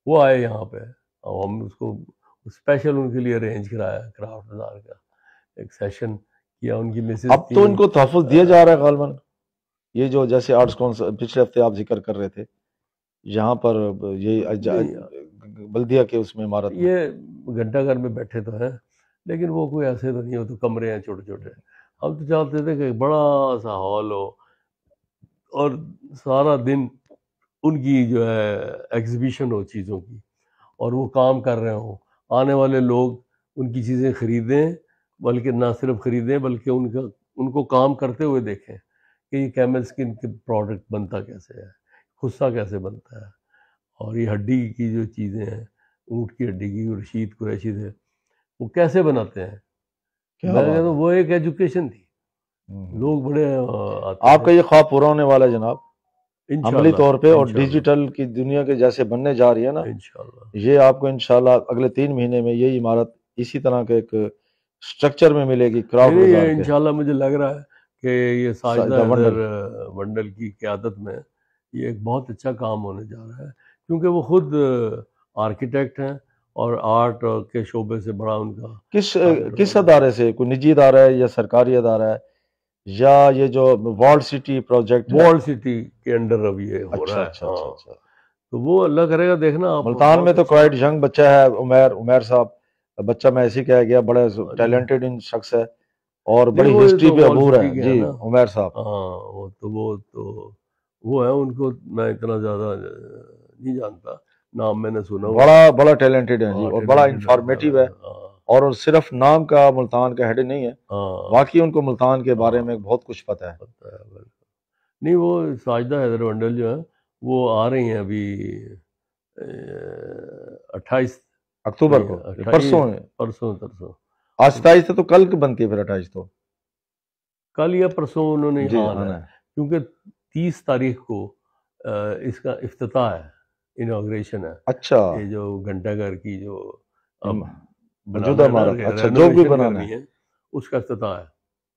وہ آئے یہاں پہ اور ہم اس کو اسپیشل ان کے لیے ارینج کرایا، کرافٹ بازار کا ایک سیشن کیا. ان کی مسز اب تو ان کو تحفظ دیا جا رہا ہے غالباً. یہ جو جیسے آرٹس کونسل پچھلے ہفتے آپ ذکر کر رہے تھے، یہاں پر یہ بلدیہ کے اس میں عمارت میں یہ گھنٹہ گھر میں بیٹھے تو ہیں، لیکن وہ کوئی ایسے تو نہیں ہو، تو کمرے ہیں چھوٹے چھوٹے. ہم تو چاہتے تھے کہ بڑا سا ہال ہو اور سارا دن ان کی جو ہے ایگزیبیشن ہو چیزوں کی، اور وہ کام کر رہے ہوں. آنے والے لوگ ان کی چیزیں خریدیں، بلکہ نہ صرف خریدیں بلکہ ان کو کام کرتے ہوئے دیکھیں کہ یہ کیمل اسکن کے پروڈکٹ بنتا کیسے ہے، خصہ کیسے بنتا ہے، اور یہ ہڈی کی جو چیزیں ہیں، اونٹ کی ہڈی کی، رشید قریشی تھے وہ کیسے بناتے ہیں. میں کہتا ہوں وہ ایک ایجوکیشن تھی. لوگ بڑے آپ کا یہ خواب پورا ہونے والا ہے جناب عملی طور پہ، اور ڈیجیٹل کی دنیا کے جیسے بننے جا رہی ہے نا، یہ آپ کو انشاءاللہ اگلے 3 مہینے میں یہی عمارت اسی طرح کے ایک سٹرکچر میں ملے گی. کرافٹ بازار کے انشاءاللہ مجھے لگ رہا ہے کہ یہ ساجدہ ونڈل کی قیادت میں یہ ایک بہت اچھا کام ہونے جا رہا ہے، کیونکہ وہ خود آرکیٹیکٹ ہیں اور آرٹ کے شعبے سے بڑا ان کا کس ادارے سے، کوئی نجی ادارہ ہے یا سرکاری ادارہ ہے، یا یہ جو world city project world city کے انڈر اب یہ ہو رہا ہے. اچھا. تو وہ اللہ کرے گا دیکھنا. ملتان میں تو کوائٹ ینگ بچہ ہے عمیر صاحب، بچہ میں ایسے کہہ گیا، بڑا ٹیلنٹڈ شخص ہے اور بڑی ہسٹری پہ عبور ہے. جی عمیر صاحب، وہ ہے، ان کو میں اتنا زیادہ نہیں جانتا، نام میں نے سنا. بڑا ٹیلنٹڈ ہے جی، اور بڑا انفارمیٹیو ہے، اور صرف نام کا ملتان کا ہیڈ نہیں ہے، واقعی ان کو ملتان کے بارے میں بہت کچھ پتہ ہے. نہیں، وہ ساجدہ حیدر ونڈل جو ہے وہ آ رہی ہیں ابھی 28 اکتوبر کو، پرسوں آج 27 تو کل بنتی ہے، پھر 28 تو کل یا پرسوں انہوں نے یہاں آنا ہے، کیونکہ 30 تاریخ کو اس کا افتتاح ہے، انوگریشن ہے. اچھا، یہ جو گھنٹہ گھر کی جو موجودہ عمارت، اچھا جو بھی بنانا ہے اس کا افتتاح ہے.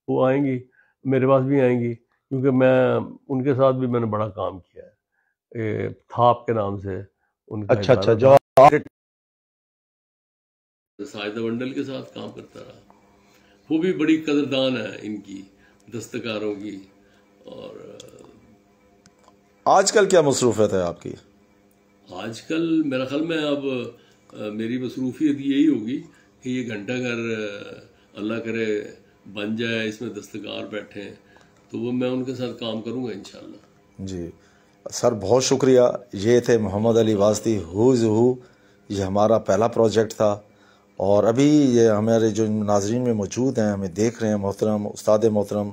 وہ آئیں گی، میرے پاس بھی آئیں گی، کیونکہ میں ان کے ساتھ بھی میں نے بڑا کام کیا ہے، تھاپ کے نام سے ان کا. اچھا جو ساجدہ ونڈل کے ساتھ کام کرتا رہا. وہ بھی بڑی قدردان ہے ان کی دستکاروں کی. اور آج کل کیا مصروفیت ہے آپ کی؟ آج کل میرا خیال میں اب میری مصروفیت یہی ہوگی کہ یہ گھنٹہ گھر اللہ کرے بن جائے، اس میں دستکار بیٹھیں تو وہ میں ان کے ساتھ کام کروں گا انشاءاللہ. جی سر، بہت شکریہ. یہ تھے محمد علی واسطی، یہ ہمارا پہلا پروجیکٹ تھا، اور ابھی یہ ہمارے جو ناظرین میں موجود ہیں، ہمیں دیکھ رہے ہیں، محترم استاد محترم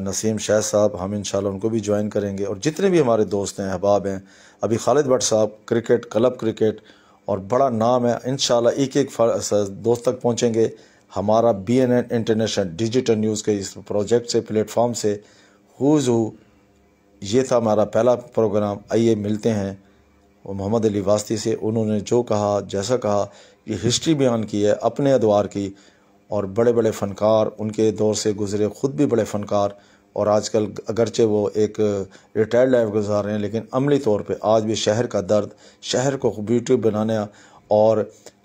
نسیم شیخ صاحب، ہم انشاءاللہ ان کو بھی جوائن کریں گے، اور جتنے بھی ہمارے دوست ہیں، احباب ہیں. ابھی خالد بٹ صاحب کرکٹ کلب کرکٹ، اور بڑا نام ہے، انشاءاللہ ایک دوست تک پہنچیں گے. ہمارا BNN انٹرنیشنل ڈیجیٹل نیوز کے اس پروجیکٹ سے، پلیٹ فارم سے یہ تھا ہمارا پہلا پروگرام. آئیے ملتے ہیں محمد علی واسطی سے. انہوں نے جو کہا، جیسا کہا، یہ ہسٹری بیان کی ہے اپنے ادوار کی، اور بڑے بڑے فنکار ان کے دور سے گزرے، خود بھی بڑے فنکار، اور آج کل اگرچہ وہ ایک ریٹائرڈ لائف گزار رہے ہیں، لیکن عملی طور پہ آج بھی شہر کا درد، شہر کو بیوٹی بنانا اور